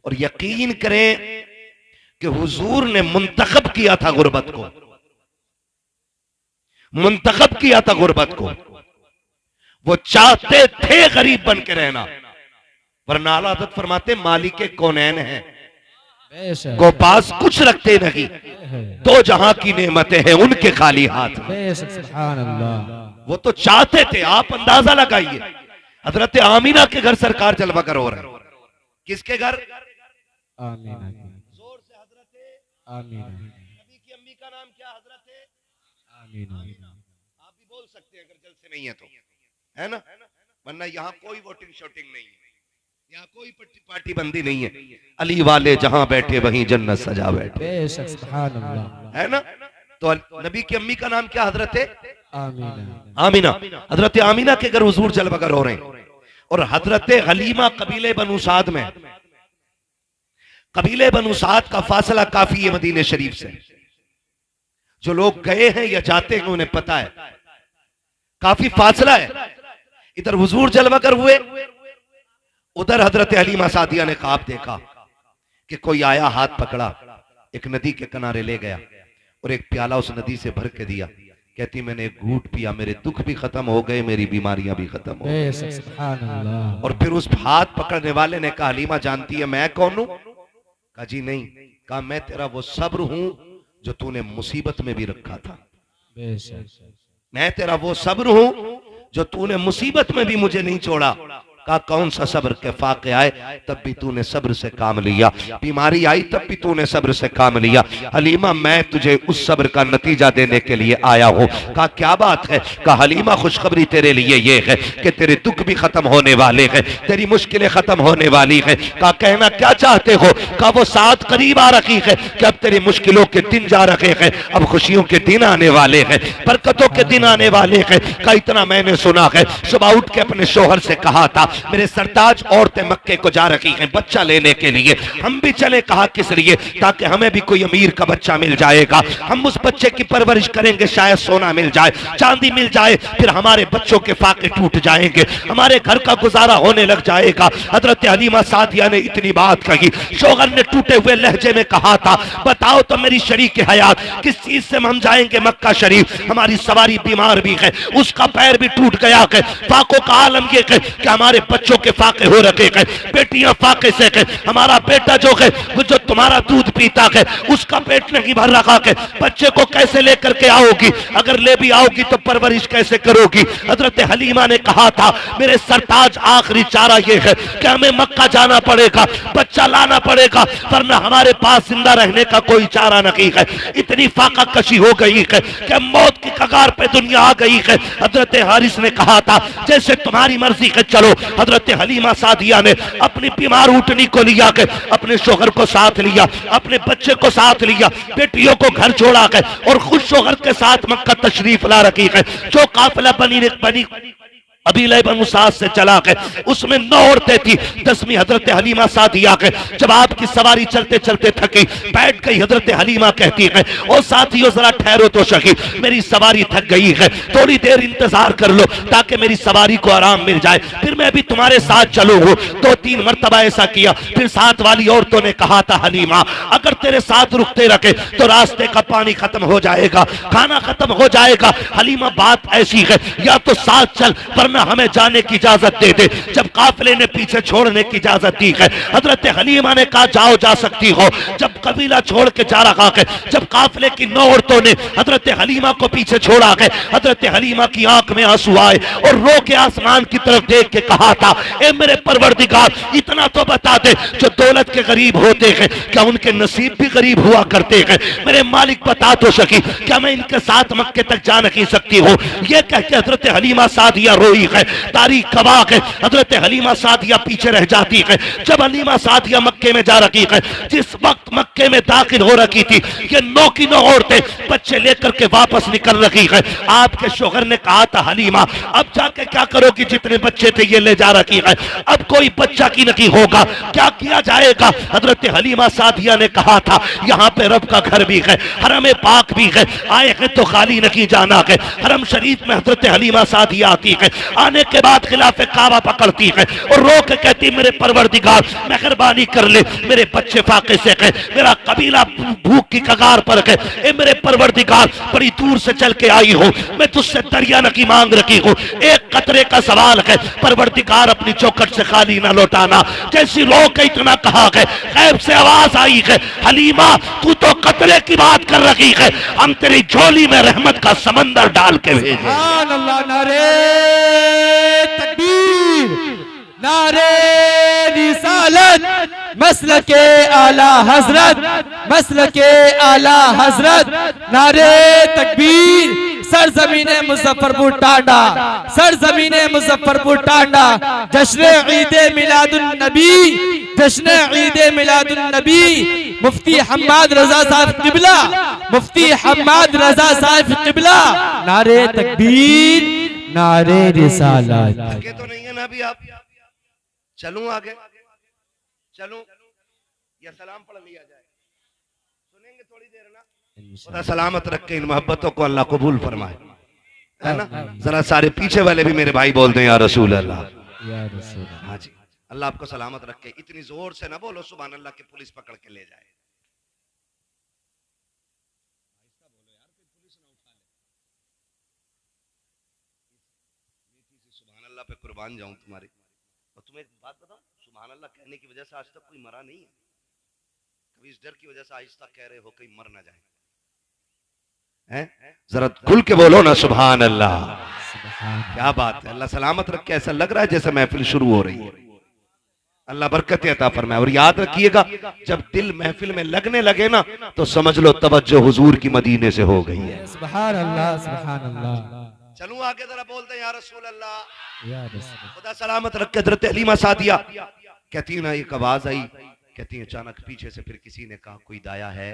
और यकीन करें कि हुजूर ने मुंतखब किया था गुर्बत को, मुंतखब किया था गुर्बत को। वो चाहते थे गरीब बन के रहना, वरना आला हज़रत फरमाते मालिक कौनैन है को पास कुछ रखते नहीं, दो जहां की नेमतें हैं उनके खाली हाथ में। वो तो चाहते थे, आप अंदाजा लगाइए। हजरत आमीना के घर सरकार जलवा कर हो रहा है। किसके घर? आमीना। जोर से हजरत आमीना। नबी की अम्मी का नाम क्या? हजरत आमीना। आप भी बोल सकते हैं अगर जलसे नहीं है तो, है ना? वरना यहाँ कोई वोटिंग शोटिंग नहीं है, यहाँ कोई पार्टी बंदी नहीं है। अली वाले जहां बैठे वहीं जन्नत सजा बैठे, है ना? तो नबी की अम्मी का नाम क्या? हजरत आमीना। आमीना। हजरत आमीना के घर हुजूर जलवगर हो रहे हैं। और हजरत हलीमा कबीले बनु साद में, कबीले बनु साद का फासला काफी है मदीने शरीफ से। जो लोग गए हैं या जाते हैं उन्हें पता है काफी फासला है। इधर हुजूर जलवगर हुए, उधर हजरत हलीमा सादिया ने ख्वाब देखा कि कोई आया, हाथ पकड़ा, एक नदी के किनारे ले गया और एक प्याला उस नदी से भर के दिया। कहती मैंने एक घूंट पिया, मेरे दुख भी खत्म हो गए, मेरी बीमारियां भी खत्म हो गई। और फिर उस हाथ पकड़ने वाले ने कहा हलीमा जानती है मैं कौन हूं? कहा जी नहीं। कहा मैं तेरा वो सब्र हूं जो तूने मुसीबत में भी रखा था, मैं तेरा वो सब्र हूं जो तूने मुसीबत में भी मुझे नहीं छोड़ा। कहा कौन सा सब्र? के फाके आए तब भी तूने सब्र से काम लिया, बीमारी आई तब भी तूने सब्र से काम लिया। हलीमा मैं तुझे उस सब्र का नतीजा देने के लिए आया हूं। कहा क्या बात है? कहा हलीमा खुशखबरी तेरे लिए ये है कि तेरे दुख भी खत्म होने वाले हैं, तेरी मुश्किलें खत्म होने वाली है। कहा कहना क्या चाहते हो? कहा वो साथ करीब आ रखी है कि अब तेरी मुश्किलों के दिन जा रहे हैं, अब खुशियों के दिन आने वाले हैं, बरकतों के दिन आने वाले हैं। कहा इतना मैंने सुना है, सुबह उठ के अपने शोहर से कहा था मेरे सरताज औरतें मक्के को जा रही हैं बच्चा लेने के लिए, हम भी चले। कहा किस लिए? ताकि हमें भी कोई अमीर का बच्चा मिल जाएगा, हम उस बच्चे की परवरिश करेंगे, शायद सोना मिल जाए, चांदी मिल जाए, फिर हमारे बच्चों के फाके टूट जाएंगे, हमारे घर का गुजारा होने लग जाएगा। हजरत हलीमा सादिया ने इतनी बात कही। शोहर ने टूटे हुए लहजे में कहा था बताओ तो मेरी शरीक हयात किस चीज से हम जाएंगे मक्का शरीफ? हमारी सवारी बीमार भी है, उसका पैर भी टूट गया है, फाकों का आलम ये है कि हमारे बच्चों के फाके हो रखे हैं, बेटियां फाके से है, हमारा बेटा जो है वो जो तुम्हारा दूध पीता है उसका पेट नहीं भर रखा है, बच्चे को कैसे लेकर के आओगी? अगर ले भी आओगी तो परवरिश कैसे करोगी? हजरत हलीमा ने कहा था मेरे सरताज आखिरी चारा ये है कि हमें मक्का जाना पड़ेगा, बच्चा लाना पड़ेगा, वरना हमारे पास जिंदा रहने का कोई चारा नहीं है। इतनी फाका कशी हो गई है कि मौत की कगार पे दुनिया आ गई है। हजरत हारिस ने कहा था जैसे तुम्हारी मर्जी है चलो। हजरत हलीमा सादिया ने अपनी बीमार ऊँटनी को लिया के अपने शोहर को साथ लिया, अपने बच्चे को साथ लिया, बेटियों को घर छोड़ा के और खुद शोहर के साथ मक्का तशरीफ ला रखी है। जो काफिला बनी कबीले बनु साद से चला के उसमें 9 औरतें थी, 10वीं हजरत हलीमा सादिया के। जब आपकी सवारी चलते चलते थकी बैठ गई, हजरत हलीमा कहती है ओ साथियों जरा ठहरो तो सही, मेरी सवारी थक गई है, थोड़ी देर इंतजार कर लो ताकि मेरी सवारी को आराम मिल जाए, फिर मैं भी तुम्हारे साथ चलूंगा। 2-3 मरतबा ऐसा किया, फिर साथ वाली औरतों ने कहा था हलीमा अगर तेरे साथ रुकते रखे तो रास्ते का पानी खत्म हो जाएगा, खाना खत्म हो जाएगा। हलीमा बात ऐसी है या तो साथ चल वरना हमें जाने की इजाजत दे दे। जब काफिले ने पीछे छोड़ने की इजाजत दी है, हजरत हलीमा ने कहा जाओ जा सकती हो। जब कबीला छोड़ के जा रहा है, जब काफिले की 9 औरतों ने हजरत हलीमा को पीछे छोड़ा है, हजरत हलीमा की आंख में आंसू आए और रो के आसमान की तरफ देख के कहा था ए मेरे परवरदिगार इतना तो बता दे जो दौलत के गरीब होते हैं क्या उनके नसीब भी गरीब हुआ करते हैं? मेरे मालिक बता तो सकी क्या मैं इनके साथ मक्के तक जा नहीं सकती हूँ? ये कह के हजरत हलीमा सादिया रोई है। तारीख गवाह है हजरत हलीमा सादिया पीछे रह जाती है। जब हलीमा सादिया मक्के में जा रही है, जिस वक्त मक्के में दाखिल हो रखी थी, ये 9 की 9 औरतें बच्चे लेकर के वापस निकल रही है। आपके शोहर ने कहा था हलीमा अब जाके क्या करोगी? जितने बच्चे थे ये ले जा रखी है, अब कोई बच्चा की नहीं होगा, क्या किया जाएगा? हजरत हलीमा सादिया ने कहा था यहाँ पे रब का घर भी है, हरम पाक भी है, आए हैं तो खाली नहीं जाना है। हरम शरीफ में हजरत हलीमा सादिया आती है, आने के बाद खिलाफे काबा पकड़ती है और रो के कहती मेरे परवरदिगार मेहरबानी कर ले, मेरे बच्चे फाके से है, मेरा कबीला भूख की कगार पर है, ए मेरे परवरदिगार बड़ी दूर से चल के आई हूँ, मैं तुझसे दरिया नकी मांग रखी हूँ, एक कतरे का सवाल है, परवरदिगार अपनी चौखट से खाली ना लौटाना। जैसी रो के इतना कहा है, गैब से आवाज आई है, हलीमा तू तो कतरे की बात कर रही है, हम तेरी झोली में रहमत का समंदर डाल के भेजे। सुभान अल्लाह, नारे तकबीर, नारे रिसालत, मसलके आला हजरत, मसलके आला हजरत, नारे तकबीर। सरजमीने मुजफ्फरपुर टांडा, सरजमीने मुजफ्फरपुर टांडा, जश्न ईदे मिलादुन नबी, जश्न ईदे मिलादुन नबी, मुफ्ती हम्माद रजा साहब किबला, मुफ्ती हम्माद रजा साहब किबला, नारे तकबीर, नारे रिसालत। आगे तो नहीं है ना अभी आप? चलूं आगे, चलूं या सलाम पढ़ लिया जाए? सुनेंगे थोड़ी देर ना? खुदा सलामत रखे, इन मोहब्बतों को अल्लाह कबूल फरमाए, है ना? जरा सारे पीछे वाले भी मेरे भाई बोलते हैं या रसूल अल्लाह, या रसूल। हाँ जी, अल्लाह आपको सलामत रखे। इतनी जोर से ना बोलो सुभान अल्लाह की पुलिस पकड़ के ले जाए। सुभान अल्लाह पे कुर्बान जाऊं तुम्हारे। और तुम्हें एक बात बताओ, सुभान अल्लाह कहने की वजह से आज तक कोई मरा नहीं है। कभी इस डर की वजह से आहिस्ता कह रहे हो कहीं मर ना जाए, हैं? जरा खुल के बोलो ना सुभान अल्लाह। क्या बात है, अल्लाह सलामत रखे। ऐसा लग रहा है जैसे महफिल शुरू हो रही है। अल्लाह बरकत अता फरमाए। और याद रखिएगा, जब दिल महफिल में लगने लगे ना तो समझ लो तवज्जो हुजूर की मदीने से हो गई है। सुभान अल्लाह, सुभान अल्लाह। चलूं आगे, जरा बोलते हैं या रसूल अल्लाह। या रसूल। खुदा सलामत रखे। हज़रत हलीमा सादिया कहती ना, एक आवाज आई, कहती अचानक पीछे से फिर किसी ने कहा कोई दाया है।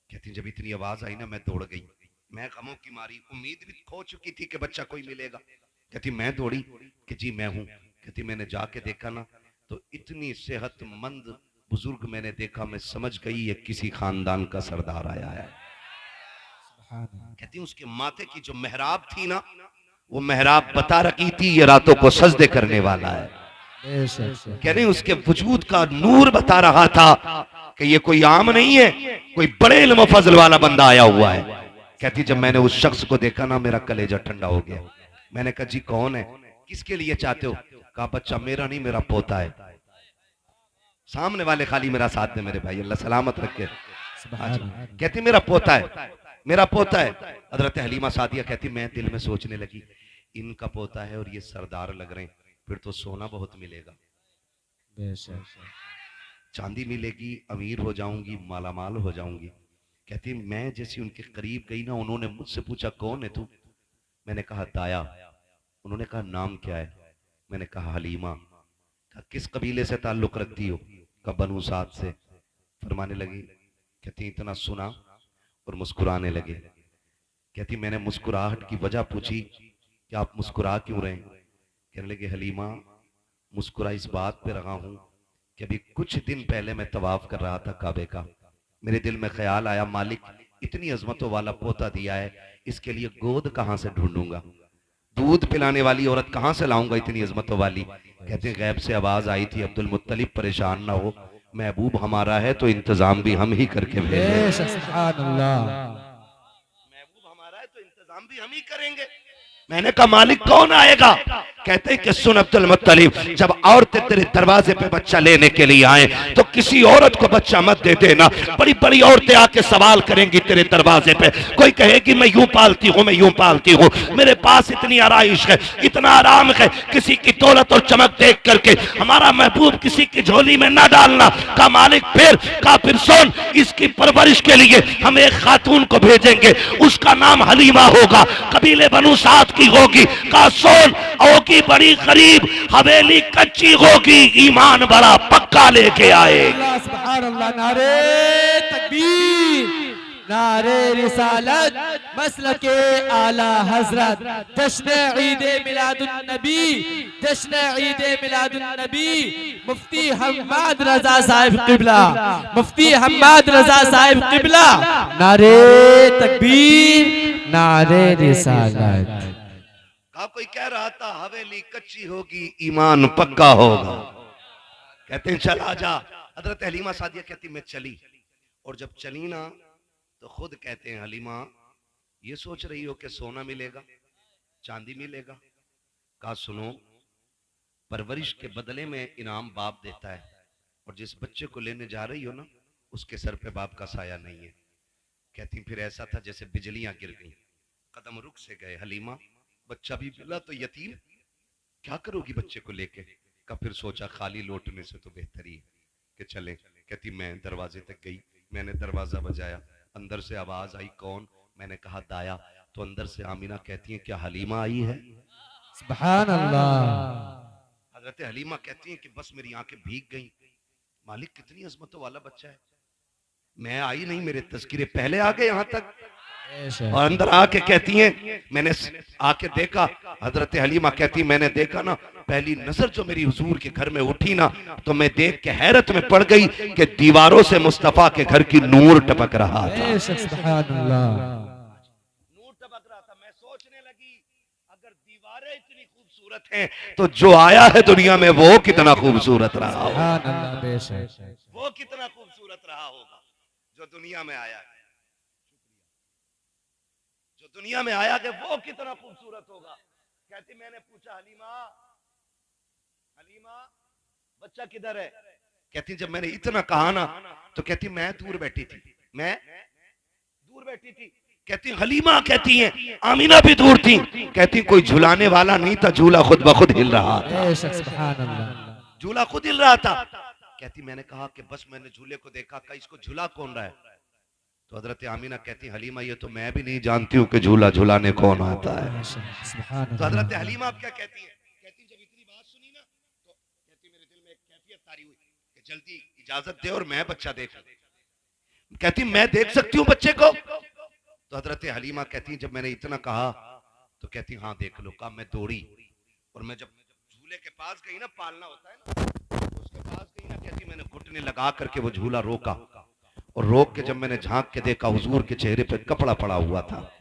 कहती जब इतनी आवाज आई ना मैं दौड़ गई, मैं गमों की मारी, उम्मीद भी खो चुकी थी कि बच्चा कोई मिलेगा। कहती मैं दौड़ी कि जी मैं हूं। कहती मैंने जाके देखा ना तो इतनी सेहतमंद बुजुर्ग मैंने देखा, मैं समझ गई ये किसी खानदान का सरदार आया है। कहती उसके माथे की जो मेहराब थी ना, वो मेहराब बता रही थी ये रातों को सजदे करने वाला है। कह रही उसके वजूद का नूर बता रहा था कि ये कोई आम नहीं है, कोई बड़े इल्म फजल वाला बंदा आया हुआ है। कहती जब मैंने उस शख्स को देखा ना मेरा कलेजा ठंडा हो गया। मैंने कहा जी कौन है, किसके लिए चाहते हो? कहा बच्चा मेरा नहीं, मेरा पोता है। सामने वाले खाली मेरा साथ दे मेरे भाई, अल्लाह सलामत रखे। कहती मेरा पोता है, मेरा पोता है। हजरत हलीमा सादिया कहती मैं दिल में सोचने लगी इनका पोता है और ये सरदार लग रहे हैं, फिर तो सोना बहुत मिलेगा, चांदी मिलेगी, अमीर हो जाऊंगी, मालामाल हो जाऊंगी। कहती मैं जैसी उनके करीब गई ना, उन्होंने मुझसे पूछा कौन है तू? मैंने कहा दाया। उन्होंने कहा नाम क्या है? मैंने कहा हलीमा। कहा किस कबीले से ताल्लुक रखती हो? कहा बनु साद से। फरमाने लगी, कहती इतना सुना और मुस्कुराने लगे। कहती मैंने मुस्कुराहट की वजह पूछी कि आप मुस्कुरा क्यों रहे? कहने लगे हलीमा मुस्कुरा इस बात पे रहा हूं कि अभी कुछ दिन पहले मैं तवाफ कर रहा था काबे का, मेरे दिल में ख्याल आया मालिक इतनी अजमतों वाला पोता दिया है, इसके लिए गोद कहां से ढूंढूंगा, दूध पिलाने वाली औरत कहां से लाऊंगा इतनी अजमतों वाली। कहते हैं गैब से आवाज आई थी अब्दुल मुत्तलिब परेशान ना हो, महबूब हमारा है तो इंतजाम भी हम ही करके भेजेंगे। सुभान अल्लाह। महबूब हमारा है तो इंतजाम भी हम ही करेंगे। मैंने कहा मालिक कौन आएगा? कहते हैं कि सुन अब्दुल मुत्तलिब, जब औरतें तेरे दरवाजे पे बच्चा लेने के लिए आए तो किसी औरत को बच्चा मत दे देना। बड़ी बड़ी औरतें आके सवाल करेंगी तेरे दरवाजे पे, कोई कहेगी मैं यूं पालती हूँ, मैं यूं पालती हूँ, मेरे पास इतनी आराइश है, इतना आराम है, किसी की दौलत और चमक देख करके हमारा महबूब किसी की झोली में ना डालना। का मालिक फिर सुन, इसकी परवरिश के लिए हम एक खातून को भेजेंगे, उसका नाम हलीमा होगा, कबीले बनु साद की होगी। का सुन होगी बड़ी गरीब, हवेली कच्ची होगी, ईमान बड़ा पक्का लेके आए। सुभान अल्लाह। नारे तकबीर, नारे रिसालत, मसलके आला हजरत, जश्न ईदे मिलादुन नबी, जश्न ईदे मिलादुन नबी, मुफ्ती हम्माद रजा साहिब किबला, मुफ्ती हम्माद रजा साहिब किबला, नारे तकबीर, नारे रिसालत। अब कोई कह रहा था हवेली कच्ची होगी ईमान पक्का होगा। कहते हैं चल आजा। हजरत हलीमा सादिया कहती मैं चली, और जब चली ना तो खुद कहते हैं हलीमा ये सोच रही हो कि सोना मिलेगा चांदी मिलेगा? कहा सुनो, परवरिश के बदले में इनाम बाप देता है, और जिस बच्चे को लेने जा रही हो ना उसके सर पे बाप का साया नहीं है। कहती फिर ऐसा था जैसे बिजलियां गिर गई, कदम रुक से गए। हलीमा बच्चा भी मिला तो यतीम, क्या करोगी बच्चे को लेके? का फिर सोचा खाली लौटने से तो बेहतर ही है कि चले। कहती मैं दरवाजे तक गई, मैंने दरवाजा बजाया, अंदर से आवाज आई कौन? मैंने कहा दाया। तो अंदर से आमीना कहती है क्या हलीमा आई है? सुभान अल्लाह। हजरत हलीमा कहती हैं कि बस मेरी आंखें भीग गई, मालिक कितनी अजमतों वाला बच्चा है। मैं आई नहीं, मेरे तस्कीरे पहले आ गए यहाँ तक। और अंदर आके कहती हैं मैंने आके देखा। हजरत हलीमा कहती मैंने देखा ना, पहली नजर जो मेरी हुजूर के घर में उठी ना तो मैं देख के हैरत में पड़ गई कि दीवारों से मुस्तफा के घर की नूर टपक रहा था। नूर टपक रहा था। मैं सोचने लगी अगर दीवारें इतनी खूबसूरत हैं तो जो आया है दुनिया में वो कितना खूबसूरत रहा होगा, वो कितना खूबसूरत रहा होगा जो दुनिया में आया है। जो दुनिया में आया है वो कितना खूबसूरत होगा। कहती मैंने पूछा हलीमा, हलीमा बच्चा किधर है? कहती जब मैंने इतना कहा ना तो कहती मैं दूर बैठी थी, मैं दूर बैठी थी। कहती हलीमा कहती है आमीना भी दूर थी। कहती कोई झुलाने वाला नहीं था, झूला खुद ब खुद हिल रहा था, झूला खुद हिल रहा था। कहती मैंने कहा कि बस मैंने झूले को देखा, का इसको झूला कौन रहा है? तो हजरत आमीना कहती हलीमा ये तो मैं भी नहीं जानती हूँ कि झूला झुलाने कौन आता है। तो हजरत हलीमा आप क्या कहती है? कहती जब इतनी बात सुनी ना तो कहती मेरे दिल में एक कैफियत तारी हुई कि जल्दी इजाजत दे और मैं बच्चा देखूं। कहती मैं देख सकती हूँ बच्चे को? तो हजरत हलीमा कहती जब मैंने इतना कहा तो कहती हाँ देख लो। कहा मैं दौड़ी और मैं जब झूले के पास गई ना, पालना होता है ना, उसके पास गई ना, कहती मैंने घुटने लगा करके वो झूला रोका, और रोक के जब मैंने झांक के देखा हुजूर के चेहरे पे कपड़ा पड़ा हुआ था।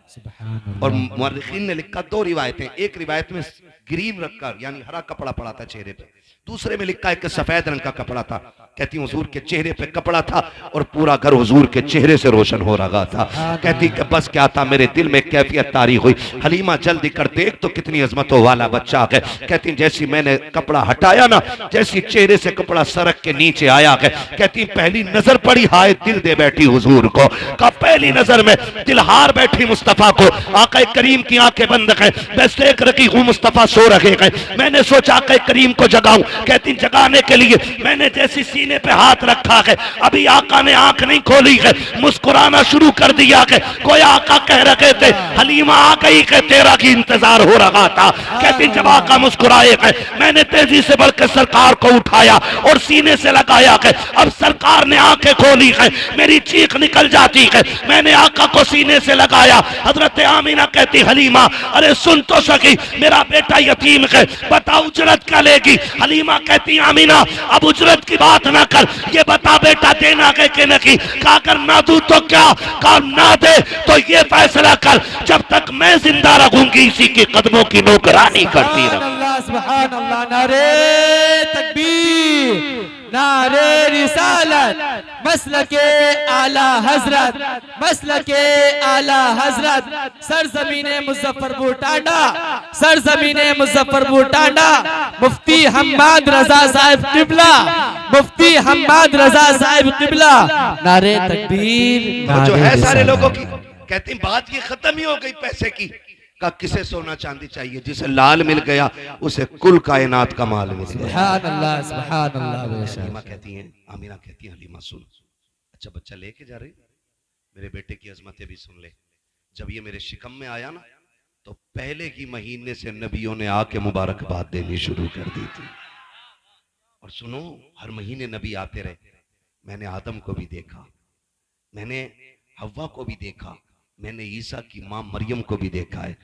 और मुअर्रिखीन ने लिखा दो रिवायतें, एक रिवायत में ग्रीन रखकर यानी हरा कपड़ा पड़ा था चेहरे पे, दूसरे में लिखा है कि सफेद रंग का कपड़ा था। कहती हुजूर के चेहरे पे कपड़ा था और पूरा घर हुजूर के चेहरे से रोशन हो रहा था। कहती कि बस क्या था, मेरे दिल में कैफियत तारी हुई, हलीमा जल्दी कर देख तो कितनी अजमतों वाला बच्चा है। कहती जैसी मैंने कपड़ा हटाया ना, जैसी चेहरे से कपड़ा सरक के नीचे आया है, कहती पहली नजर पड़ी हाय दिल दे बैठी हुजूर को। का पहली नजर में दिल हार बैठी मुस्तफा को। आका करीम की आंखें बंद है, बस देख रखी हूँ मुस्तफा सो रहे हैं। मैंने सोचा आका करीम को जगाऊं। कहती जगाने के लिए मैंने जैसी सीने पे हाथ रखा है, अभी आका ने आंख नहीं खोली है, मुस्कुराना शुरू कर दिया है। कोई आका कह रहे थे हलीमा आ गई है, तेरा की इंतजार हो रहा था। कहती जब आका मुस्कुराए है, मैंने तेजी से बढ़कर सरकार को उठाया और सीने से लगाया है। अब सरकार ने आंखें खोली है, मेरी चीख निकल जाती है। मैंने आका को सीने से लगाया। हजरत आमीना कहती हलीमा अरे सुन तो सकी, मेरा बेटा यतीम है, बता उजरत क्या लेगी? हलीमा कहती आमीना अब उजरत की बात ना कर, ये बता बेटा देना है कि नहीं? कहा अगर ना दूं तो क्या, कहा ना दे तो ये फैसला कर, जब तक मैं जिंदा रहूंगी इसी के कदमों की नौकरानी करती रहूंगी। सुभान अल्लाह, नारे तकबीर, नारे रिसालत, मसलके आला हजरत, मसलके आला हजरत, सरजमीने मुजफ्फरपुर टांडा, सरजमीने मुजफ्फरपुर टांडा, मुफ्ती हम्माद रजा साहिब किबला, मुफ्ती हम्माद रजा साहिब किबला। नारे तकबीर। तो जो है सारे लोगों की कहती बात ये खत्म ही हो गई पैसे की। का किसे सोना चांदी चाहिए? जिसे लाल मिल गया उसे कुल कायनात का माल मिल गया। सुभान अल्लाह, सुभान अल्लाह। हलीमा कहती हैं, आमीना कहती है हलीमा सुन, अच्छा बच्चा लेके जा रही, मेरे बेटे की अजमतें भी सुन ले। जब ये मेरे शिकम में आया ना तो पहले ही महीने से नबियों ने आके मुबारकबाद देनी शुरू कर दी थी। और सुनो हर महीने नबी आते रहे। मैंने आदम को भी देखा, मैंने हव्वा को भी देखा, मैंने ईसा की मां मरियम को भी देखा है।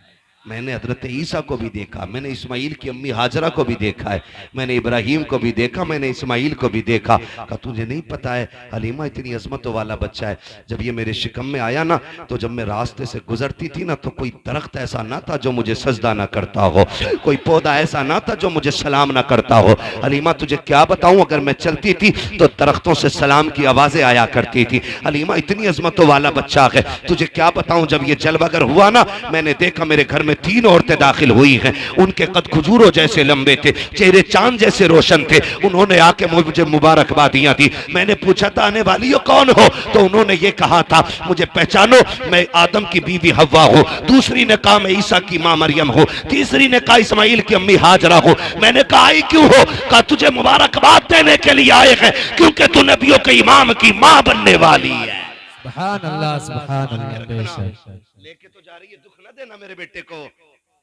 मैंने हजरत ईसा को भी देखा, मैंने इस्माइल की अम्मी हाजरा को भी देखा है, मैंने इब्राहिम को भी देखा, मैंने इस्माइल को भी देखा। कहा तुझे नहीं पता है हलीमा इतनी अजमतों वाला बच्चा है। जब ये मेरे शिकम में आया ना, तो जब मैं रास्ते से गुजरती थी ना, तो कोई दरख्त ऐसा ना था जो मुझे सजदा ना करता हो, कोई पौधा ऐसा ना था जो मुझे सलाम ना करता हो। हलीमा तुझे क्या बताऊं, अगर मैं चलती थी तो दरख्तों से सलाम की आवाजें आया करती थी। हलीमा इतनी अजमतों वाला बच्चा है, तुझे क्या बताऊं। जब ये जलवागर हुआ ना, मैंने देखा मेरे घर में 3 औरतें दाखिल हुई हैं। उनके कद खजूरों जैसे लंबे थे, चेहरे चांद जैसे रोशन थे। उन्होंने आके मुझे मुबारकबादियां दी। मैंने पूछा था आने वाली हो कौन हो, तो उन्होंने ये कहा था मुझे पहचानो, मैं आदम की बीवी हव्वा हूँ। दूसरी ने कहा मैं ईसा की मां मरियम हूँ। तीसरी ने कहा इस्माइल की अम्मी हाजरा हूँ। मैंने कहा आई क्यों हो? कहा तुझे मुबारकबाद देने के लिए आए हैं, क्योंकि तू नबियों के इमाम की मां बनने वाली है। सुभान अल्लाह, सुभान अल्लाह। बेशक लेके तो जा रही है, दुख न देना मेरे बेटे को।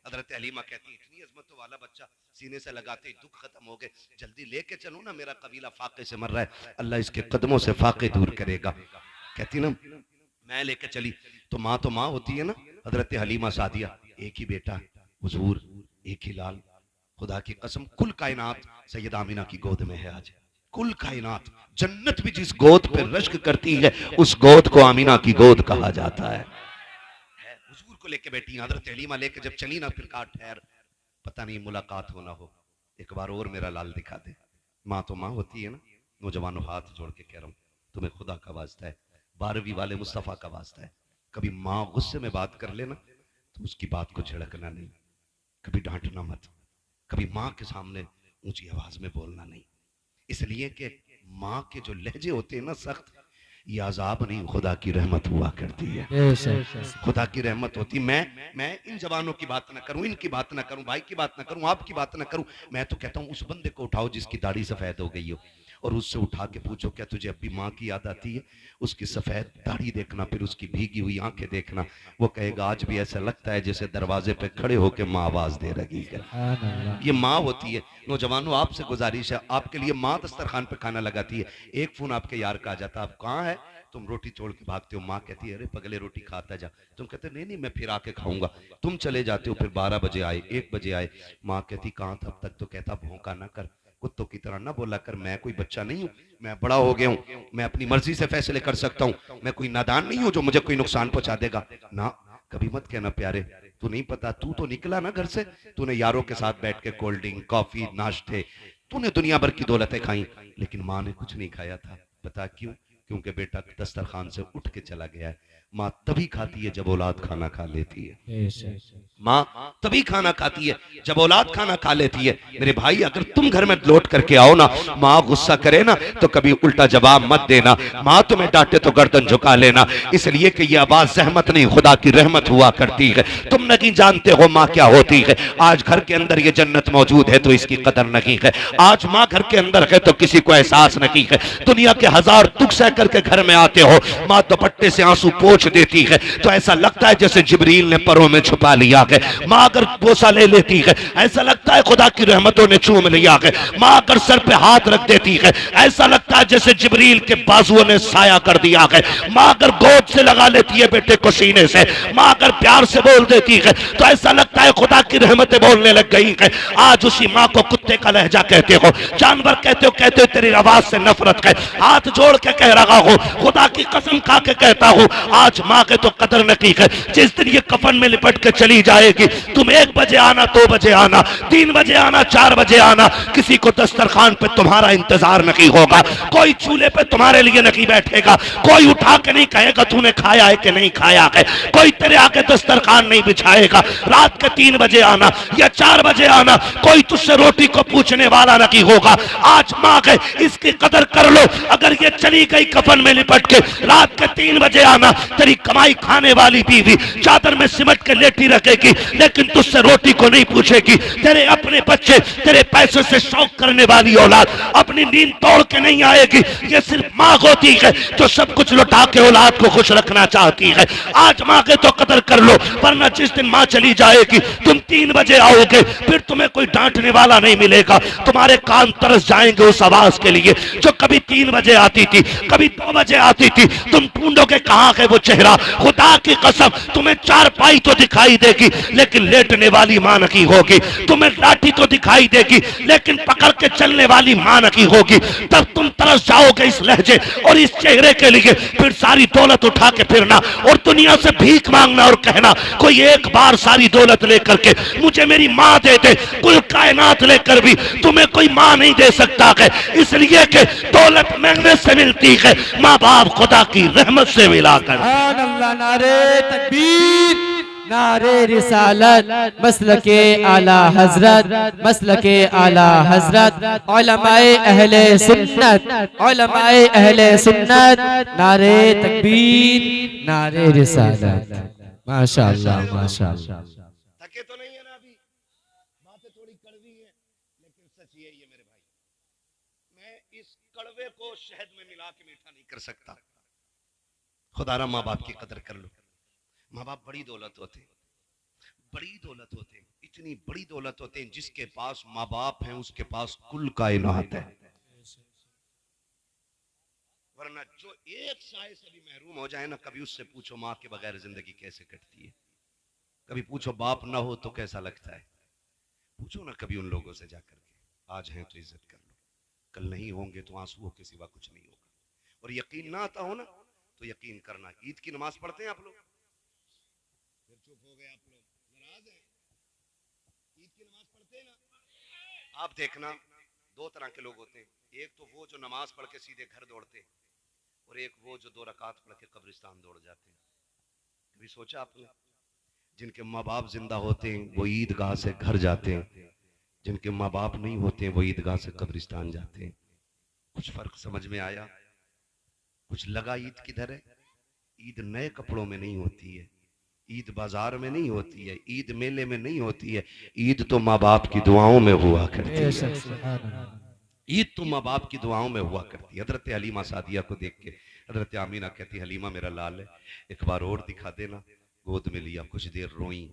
हजरत हलीमा कहती इतनी अजमत वाला बच्चा, सीने से लगाते ही दुख खत्म हो गए, जल्दी लेके चलो ना, मेरा कबीला फाके से मर रहा है, अल्लाह इसके कदमों से फाके दूर करेगा। कहती ना मैं लेके चली, तो माँ होती है ना। हजरत हलीमा सादिया, एक ही बेटा हुजूर, एक ही लाल, खुदा की कसम कुल कायनात सैयदा आमिना की गोद में है आज। कुल कायनात, जन्नत भी जिस गोद पे रश्क करती है उस गोद को आमिना की गोद कहा जाता है। हुजूर को लेके बैठी हजरत हलीमा, लेके जब चली ना, फिर कहा ठहर, पता नहीं मुलाकात होना हो, एक बार और मेरा लाल दिखा दे। माँ तो माँ होती है ना। नौजवानों हाथ जोड़ के कह रहा हूँ, तुम्हें खुदा का वास्ता है, 12वीं वाले मुस्तफ़ा का वास्ता है, कभी माँ गुस्से में बात कर लेना तो उसकी बात को झिड़कना नहीं, कभी डांटना मत, कभी माँ के सामने ऊंची आवाज में बोलना नहीं, इसलिए कि माँ के जो लहजे होते हैं ना सख्त, ये अजाब नहीं, खुदा की रहमत हुआ करती है। खुदा की रहमत होती। मैं इन जवानों की बात ना करूं, इनकी बात ना करूं, भाई की बात ना करूं, आपकी बात ना करूं, मैं तो कहता हूं उस बंदे को उठाओ जिसकी दाढ़ी सफेद हो गई हो, और उससे उठा के पूछो क्या तुझे अपनी माँ की याद आती है? उसकी सफेद दाढ़ी देखना, फिर उसकी भीगी हुई आंखें देखना, वो कहेगा आज भी ऐसा लगता है जैसे दरवाजे पे खड़े होके माँ आवाज दे रही है। ये माँ होती है। नौजवानों आपसे गुजारिश है, आपके लिए माँ दस्तरखान पे खाना लगाती है, एक फोन आपके यार का आ जाता, आप कहाँ है? तुम रोटी छोड़ के भागते हो, माँ कहती है अरे पगले रोटी खाता जा, तुम कहते नहीं मैं फिर आके खाऊंगा, तुम चले जाते हो, फिर 12 बजे आए, 1 बजे आए, माँ कहती कहाँ था अब तक? तो कहता भौंका ना कर, कुत्तों की तरह ना बोला कर, मैं कोई बच्चा नहीं हूँ, मैं बड़ा हो गया हूँ, मैं अपनी मर्जी से फैसले कर सकता हूँ, मैं कोई नादान नहीं हूँ जो मुझे कोई नुकसान पहुंचा देगा ना। कभी मत कहना प्यारे, तू नहीं पता, तू तो निकला ना घर से, तूने यारों के साथ बैठ के कोल्ड ड्रिंक, कॉफी, नाश्ते, तूने दुनिया भर की दौलतें खाई, लेकिन माँ ने कुछ नहीं खाया था। पता क्यों? क्योंकि बेटा दस्तरखान से उठ के चला गया है। माँ तभी खाती है जब औलाद खाना खा लेती है। माँ तभी खाना खाती है जब औलाद खाना खा लेती है। मेरे भाई अगर तुम घर में लौट करके आओ ना, माँ गुस्सा करे ना तो कभी उल्टा जवाब मत देना, माँ तुम्हें डांटे तो गर्दन झुका लेना, इसलिए कि ये आवाज सहमत नहीं, खुदा की रहमत हुआ करती है। तुम नहीं जानते हो माँ क्या होती है। आज घर के अंदर ये जन्नत मौजूद है तो इसकी कदर नहीं है। आज माँ घर के अंदर है तो किसी को एहसास नहीं है। दुनिया के 1000 दुख सह करके घर में आते हो, माँ दुपट्टे से आंसू पोंछ देती है तो ऐसा लगता है जैसे जिब्रील ने परों में छुपा लिया है। माँ अगर बोसा ले लेती है ऐसा लगता है खुदा की रहमतों ने चूम लिया है। माँ अगर सर पे हाथ रख देती है ऐसा लगता है जैसे जिब्रील के बाजुओं ने साया कर दिया है। माँ अगर गोद से लगा लेती है बेटे को सीने से, माँ अगर प्यार से बोल देती है तो ऐसा लगता है खुदा की रहमतें बोलने लग गई है। आज उसी माँ को कुत्ते का लहजा कहते हो, जानवर कहते हो तेरी आवाज से नफरत है। हाथ जोड़ के कह रहा हूँ, खुदा की कसम खा के कहता हूँ, आज माँ के तो कदर नहीं है। जिस दिन ये कफन में लिपट के चली जाएगी, तुम 1 बजे आना, 2 बजे आना, 3 बजे आना, 4 बजे आना, किसी को दस्तरखान पे तुम्हारा इंतजार नहीं होगा, कोई चूल्हे पे तुम्हारे लिए नहीं बैठेगा, कोई उठा के नहीं कहेगा तूने खाया है कि नहीं खाया है, कोई तेरे आके दस्तरखान नहीं बिछाएगा। रात के 3 बजे आना या 4 बजे आना, कोई तुझसे रोटी को पूछने वाला नहीं होगा। आज माँ है, इसकी कदर कर लो। अगर ये चली गई कफन में लिपट के, रात के 3 बजे आना, तेरी कमाई खाने वाली बीवी चादर में सिमट के लेटी रखेगी लेकिन तुझसे रोटी को नहीं पूछेगी। तेरे अपने बच्चे, तेरे पैसों से शौक करने वाली औलाद अपनी नींद तोड़ के नहीं आएगी। ये सिर्फ माँ होती है जो सब कुछ लुटा के औलाद को खुश रखना चाहती है। आज माँ के तो कदर कर लो, वरना जिस दिन माँ चली जाएगी तुम 3 बजे आओगे, फिर तुम्हें कोई डांटने वाला नहीं मिलेगा। तुम्हारे कान तरस जाएंगे उस आवाज के लिए जो कभी 3 बजे आती थी, कभी 2 बजे आती थी। तुम ढूंढोगे कहां है वो चेहरा। खुदा की कसम तुम्हें चारपाई तो दिखाई देगी लेकिन लेटने वाली मां नहीं होगी। तुम्हें लाठी तो दिखाई देगी लेकिन पकड़ के चलने वाली मां नहीं होगी। तब तुम तरस जाओगे इस लहजे और इस चेहरे के लिए। फिर सारी दौलत उठा के फिरना और दुनिया से भीख मांगना और कहना कोई एक बार सारी दौलत लेकर के मुझे मेरी मां दे दे। कुल कायनात लेकर भी तुम्हें कोई मां नहीं दे सकता है, इसलिए कि दौलत मांगने से मिलती है, माँ बाप खुदा की रहमत से मिलाकर। सुभान अल्लाह, नारे तकबीर, नारे रिसालत, मसलके आला हजरत, मसलके आला हजरत, उलमाए अहले सुन्नत, उलमाए अहले सुन्नत, नारे तकबीर, नारे रिसालत। माशाअल्लाह माशाअल्लाह। थके तो नहीं है ना अभी? बातें थोड़ी कड़वी है लेकिन सच यही है मेरे भाई, मैं इस कड़वे को शहद में मिला के मीठा नहीं कर सकता। खुदारा माँ बाप की कदर कर लो। माँ बाप बड़ी दौलत होते, बड़ी दौलत होते, इतनी बड़ी दौलत होते हैं जिसके पास माँ बाप है उसके पास कुल कायनात है। वरना जो एक साय से भी महरूम हो जाए ना, कभी उससे पूछो माँ के बगैर जिंदगी कैसे कटती है, कभी पूछो बाप ना हो तो कैसा लगता है, पूछो ना कभी उन लोगों से जाकर के। आज हैं तो इज्जत कर लो, कल नहीं होंगे तो आंसुओं के सिवा कुछ नहीं होगा। और यकीन ना आता हो ना तो यकीन करना, ईद की नमाज पढ़ते हैं आप लोग? फिर चुप हो गए आप लोग, नाराज हैं? ईद की नमाज पढ़ते हैं ना? आप देखना 2 तरह के लोग होते हैं, एक तो वो जो नमाज पढ़ के सीधे घर दौड़ते हैं और एक वो जो 2 रकात पढ़ के कब्रिस्तान दौड़ जाते हैं। कभी सोचा आपने? जिनके माँ बाप जिंदा होते हैं वो ईदगाह से घर जाते हैं, जिनके माँ बाप नहीं होते वो ईदगाह से कब्रिस्तान जाते हैं। कुछ फर्क समझ में आया? कुछ लगा ईद किधर है? ईद नए कपड़ों में नहीं होती है, ईद बाजार में नहीं होती है, ईद मेले में नहीं होती है, ईद तो माँ बाप की दुआओं में हुआ करती है। ईद तो माँ बाप की दुआओं में हुआ करती है। हजरत हलीमा सादिया को देख के हजरत आमीना कहती, हलीमा मेरा लाल है, एक बार और दिखा देना। गोद में लिया, कुछ देर रोई,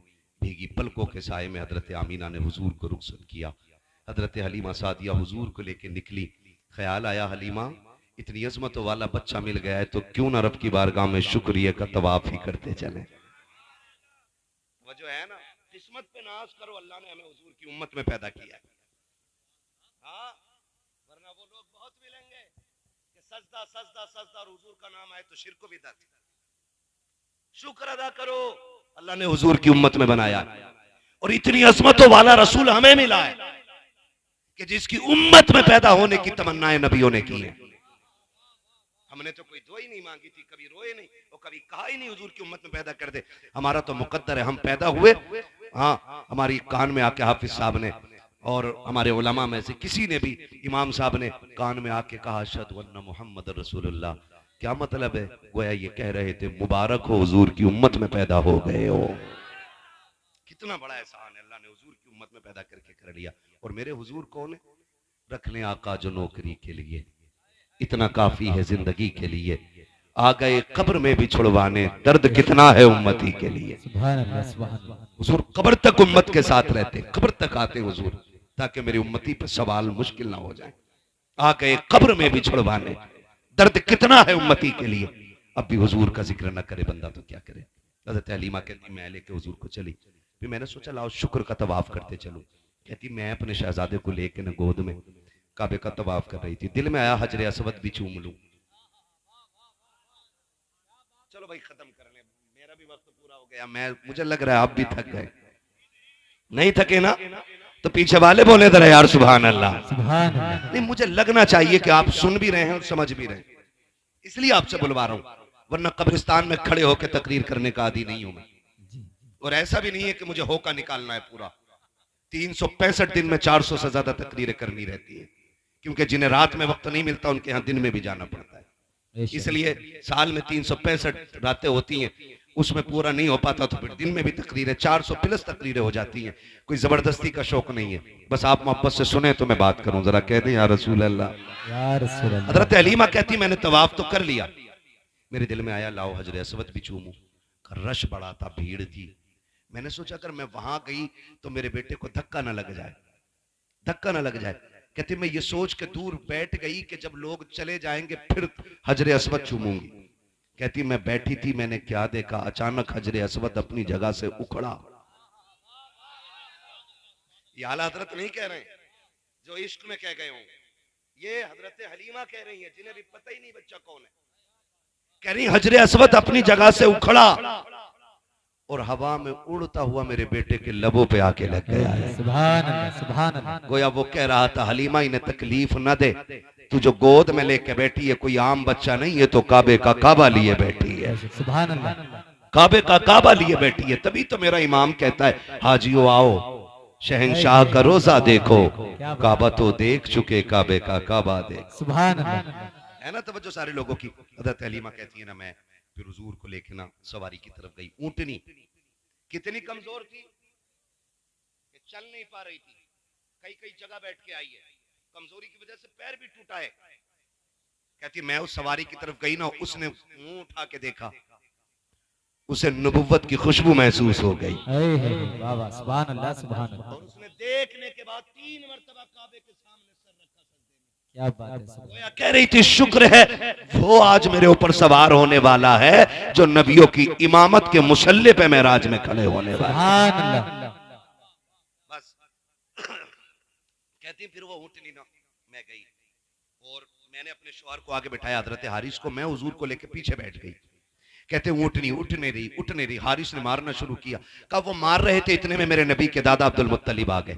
भीगी पलकों के साए में हजरत आमीना ने हुजूर को रुखसत किया। हजरत हलीमा सादिया हुजूर को लेके निकली। ख्याल आया हलीमा इतनी अजमतों वाला बच्चा मिल गया है तो क्यों ना रब की बारगाह में शुक्रिया का तवाफ ही करते चले। वो जो है ना, किस्मत पे नाज करो, अल्लाह ने हमें हुजूर की उम्मत में पैदा किया है। हाँ, वरना वो लोग बहुत मिलेंगे कि सजदा सजदा सजदा और हुजूर का नाम आए तो शिर्क बिदअत। शुक्र अदा करो, अल्लाह ने हुजूर की उम्मत में बनाया और इतनी अजमतों वाला रसूल हमें मिला है कि जिसकी उम्मत में पैदा होने की तमन्नाएं नबियों ने की है। हमने तो कोई दुआ ही नहीं मांगी थी, कभी रोए नहीं और कभी कहा ही नहीं हुजूर की उम्मत में पैदा कर दे। हमारा तो मुकद्दर है, हम पैदा हुए। हाँ, हमारी कान में आके हाफिज साहब ने और हमारे उलमा में से किसी ने भी, इमाम साहब ने कान में आके कहा अशहदु अन्ना मुहम्मद रसूलुल्लाह। क्या मतलब है? गोया ये कह रहे थे मुबारक हो हुजूर की उम्मत में पैदा हो गए हो। कितना बड़ा एहसान है, अल्लाह ने हुजूर की उम्मत में पैदा करके कर लिया। और मेरे हुजूर कौन है? रख लें आका जो नौकरी के लिए, इतना काफी है जिंदगी के लिए। आ गए कब्र में भी छुड़वाने, दर्द कितना है उम्मती के लिए। हुजूर कब्र तक उम्मत के साथ रहते, कब्र तक आते हुजूर, ताकि मेरी उम्मती पर सवाल मुश्किल ना हो जाए। आ गए कब्र में भी छुड़वाने, दर्द कितना है उम्मती के लिए। अब भी हुजूर का जिक्र न करे बंदा तो क्या करे। हज़रत हलीमा कहती मैं लेके हुजूर को चली, फिर मैंने सोचा लाओ शुक्र का तवाफ करते चलूं। कहती मैं अपने शहजादे को लेके न गोद में काबे का तवाफ कर रही थी, दिल में आया हजरे असवद भी चूम लूं। चलो भाई खत्म कर ले, मेरा भी वक्त पूरा हो गया। मुझे लग रहा है आप भी थक गए, नहीं थके ना? तो पीछे वाले बोले जरा यार सुभान अल्लाह। नहीं, मुझे लगना चाहिए कि आप सुन भी रहे हैं और समझ भी रहे हैं, इसलिए आपसे बुलवा रहा हूं, वरना कब्रिस्तान में खड़े होकर तकरीर करने का आदी नहीं हूं मैं। और ऐसा भी नहीं है कि मुझे होका निकालना है पूरा। 365 दिन में 400 से ज्यादा तकरीरें करनी रहती है, क्योंकि जिन्हें रात में वक्त नहीं मिलता उनके यहाँ दिन में भी जाना पड़ता है। इसलिए साल में 365 रातें होती हैं, उसमें पूरा नहीं हो पाता तो फिर दिन में भी तकरीरें 400 प्लस तकरीरें हो जाती हैं। कोई जबरदस्ती का शौक नहीं है, बस आप मोहब्बत से सुने तो मैं बात करूं, जरा कह दें या रसूल अल्लाह। हजरत हलीमा कहती मैंने तवाफ तो कर लिया, मेरे दिल में आया लाओ हजरे असवद भी चूमूं। रश बड़ा था, भीड़ थी, मैंने सोचा अगर मैं वहां गई तो मेरे बेटे को धक्का ना लग जाए, धक्का ना लग जाए। कहती मैं ये सोच के दूर बैठ गई कि जब लोग चले जाएंगे फिर हजरे अस्वद चूमूंगी। कहती मैं बैठी थी, मैंने क्या देखा, अचानक हजरे अस्वद अपनी जगह से उखड़ा। ये आला हजरत नहीं कह रहे हैं जो इश्क में कह गए हों, ये हजरत हलीमा कह रही है जिन्हें भी पता ही नहीं बच्चा कौन है। कह रही हजरे अस्वद अपनी जगह से उखड़ा और हवा में उड़ता हुआ मेरे बेटे के लबों पे आके लग गया है। सुभान अल्लाह, सुभान अल्लाह। गोया वो कह रहा था हलीमा इन्हें तकलीफ न दे, तू जो गोद में लेके बैठी है कोई आम बच्चा नहीं, ये तो काबे का काबा लिए बैठी है। सुभान अल्लाह, काबे का काबा लिए बैठी है। तभी तो मेरा इमाम कहता है हाजियो आओ शहंशाह का रोजा देखो, काबा तो देख चुके काबे का काबा देख। सुभान अल्लाह। है ना तवज्जो सारे लोगों की। हज़रत हलीमा कहती है ना मैं फिर हुजूर को लेके ना सवारी की तरफ गई। ऊंटनी कितनी कमजोर थी कि चल नहीं पा रही थी, कई कई जगह बैठ के आई है, कमजोरी की वजह से पैर भी टूटा है। कहती मैं उस सवारी की तरफ गई ना, उसने मुंह उठा के देखा, उसे नबुव्वत की खुशबू महसूस हो गई। वाह वाह, सुभान अल्लाह, सुभान अल्लाह। और उसने देखने के बाद 3 मरतबा काबे के सामने सर रखा सजदे में। क्या बात है। गोया कह रही थी शुक्र है वो आज मेरे ऊपर सवार होने वाला है जो नबियों की इमामत के मुसल्ले पे मेराज में खड़े होने वाला है। सुभान अल्लाह। बस कहती फिर वो ऊँटनी ना मैं गई और मैंने अपने शौहर को आगे बिठाया, हजरत हारिस को, मैं हुजूर को लेके पीछे बैठ गई। कहते ऊँटनी उठने रही। हारिस ने मारना शुरू किया। कहा वो मार रहे थे, इतने में मेरे नबी के दादा अब्दुल मुत्तलिब आ गए।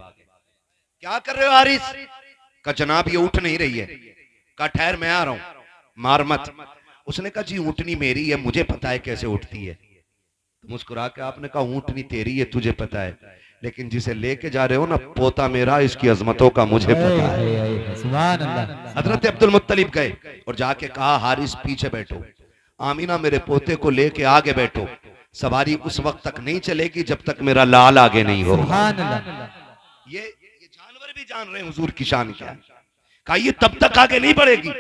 क्या कर रहे हो हारिस? कहा जनाब ये उठ नहीं रही है। कहा ठहर मैं आ रहा हूं, मार मत। उसने कहा जी ऊँटनी मेरी है, मुझे पता है कैसे उठती है। तो मुस्कुरा के आपने कहा ऊँटनी तेरी है, तुझे पता है, लेकिन जिसे लेके जा रहे हो ना पोता मेरा, इसकी अजमतों का मुझे पता है। सुभान अल्लाह। हजरत अब्दुल मुत्तलिब गए और जाके कहा हारिस पीछे बैठो, आमीना मेरे पोते को लेके आगे बैठो, सवारी उस वक्त तक नहीं चलेगी जब तक मेरा लाल आगे नहीं होगा। सुभान अल्लाह। ये जानवर भी जान रहे हैं हुजूर की शान क्या है। कहा ये तब तक आगे नहीं बढ़ेगी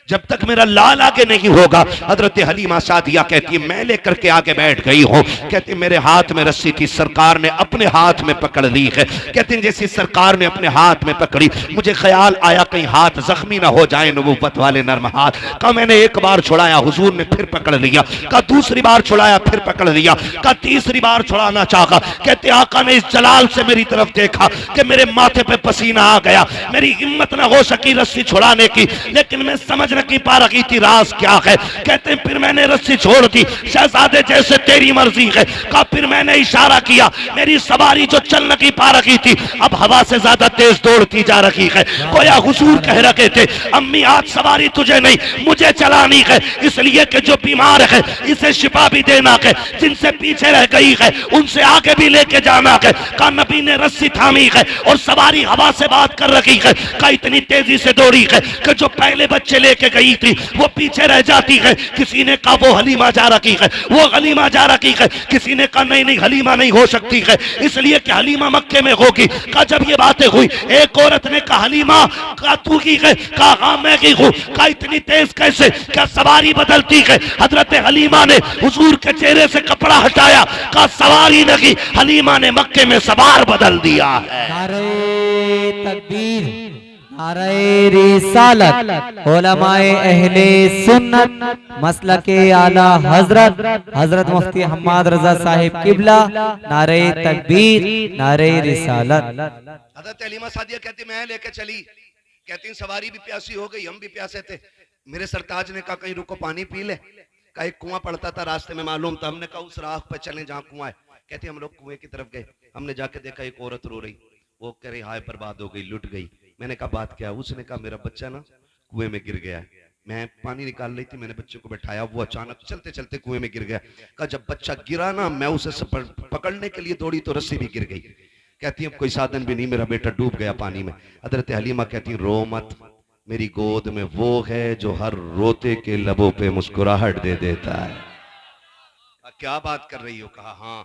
जब तक मेरा लाल आगे नहीं होगा। हजरत हलीमा सादिया कहती है मैं लेकर के आगे बैठ गई हूँ। कहती मेरे हाथ में रस्सी थी, सरकार ने अपने हाथ में पकड़ ली है। कहती जैसे सरकार ने अपने हाथ में पकड़ी, मुझे ख्याल आया कहीं हाथ जख्मी ना हो जाए, नबूवत वाले नर्म हाथ। कहा मैंने एक बार छुड़ाया, हुजूर ने फिर पकड़ लिया। कहा दूसरी बार छुड़ाया, फिर पकड़ लिया। कहा तीसरी बार छुड़ाना चाहा। कहते आका ने इस जलाल से मेरी तरफ देखा कि मेरे माथे पे पसीना आ गया, मेरी हिम्मत ना हो सकी रस्सी छुड़ाने की, लेकिन मैं समझ की पा रही थी राज क्या है। कहते फिर मैंने रस्सी छोड़ दी, शहजादे जैसे तेरी मर्जी है। कहा फिर मैंने इशारा किया, मेरी सवारी जो चल नहीं पा रही थी अब हवा से ज्यादा तेज दौड़ती जा रही है। गोया हुजूर कह रहे थे अम्मी आज सवारी तुझे नहीं मुझे चलानी है, इसलिए कि जो बीमार है इसे शिफा भी देना है, जिनसे पीछे रह गई है उनसे आगे भी लेके जाना है। कहा नबी ने रस्सी थामी है और सवारी हवा से बात कर रही है। कहा इतनी तेजी से दौड़ी है कि जो पहले बच्चे लेके गई थी वो पीछे रह जाती है। किसी ने कहा वो हलीमा जा रही है, वो हलीमा जा रही है। किसी ने कहा नहीं नहीं हलीमा नहीं हो सकती है, इसलिए कि हलीमा मक्के में होगी। कहा जब ये बातें हुई एक औरत ने कहा हलीमा कहा तू की है? कहा हाँ मैं की हूँ। कहा इतनी तेज कैसे? क्या सवारी बदलती है? हजरत हलीमा ने हुजूर के चेहरे से कपड़ा हटाया। कहा सवारी नहीं, हलीमा ने मक्के में सवार बदल दिया है। नारे तकबीर, नारे रिसालत, उलमाए अहले सुन्नत, मसलके आला हजरत मुफ्ती हम्माद रजा साहिब किबला, नारे तकबीर, नारे रिसालत। हजरत हलीमा सादिया कहती मैं लेके चली। कहती सवारी भी प्यासी हो गई, हम भी प्यासे थे। मेरे सरताज ने कहा कहीं रुको पानी पी ले। कहा एक कुआं पड़ता था रास्ते में मालूम था, हमने कहा उस राह पर चलें जहाँ कुआं है। कहते हम लोग कुएं की तरफ गए, हमने जाके देखा एक औरत रो रही। वो कह रही हाय बर्बाद हो गई, लुट गई। मैंने कहा बात क्या? उसने कहा मेरा बच्चा ना कुएं में गिर गया है, मैं पानी निकाल रही थी, मैंने बच्चे को बैठाया, वो अचानक चलते चलते कुएं में गिर गया। कहा जब बच्चा गिरा ना मैं उसे पकड़ने के लिए दौड़ी तो रस्सी भी गिर गई। कहती अब कोई साधन भी नहीं, मेरा बेटा डूब गया पानी में। हजरत हलीमा कहती रो मत, मेरी गोद में वो है जो हर रोते के लबों पे मुस्कुराहट दे देता है। क्या बात कर रही हो? कहा हाँ।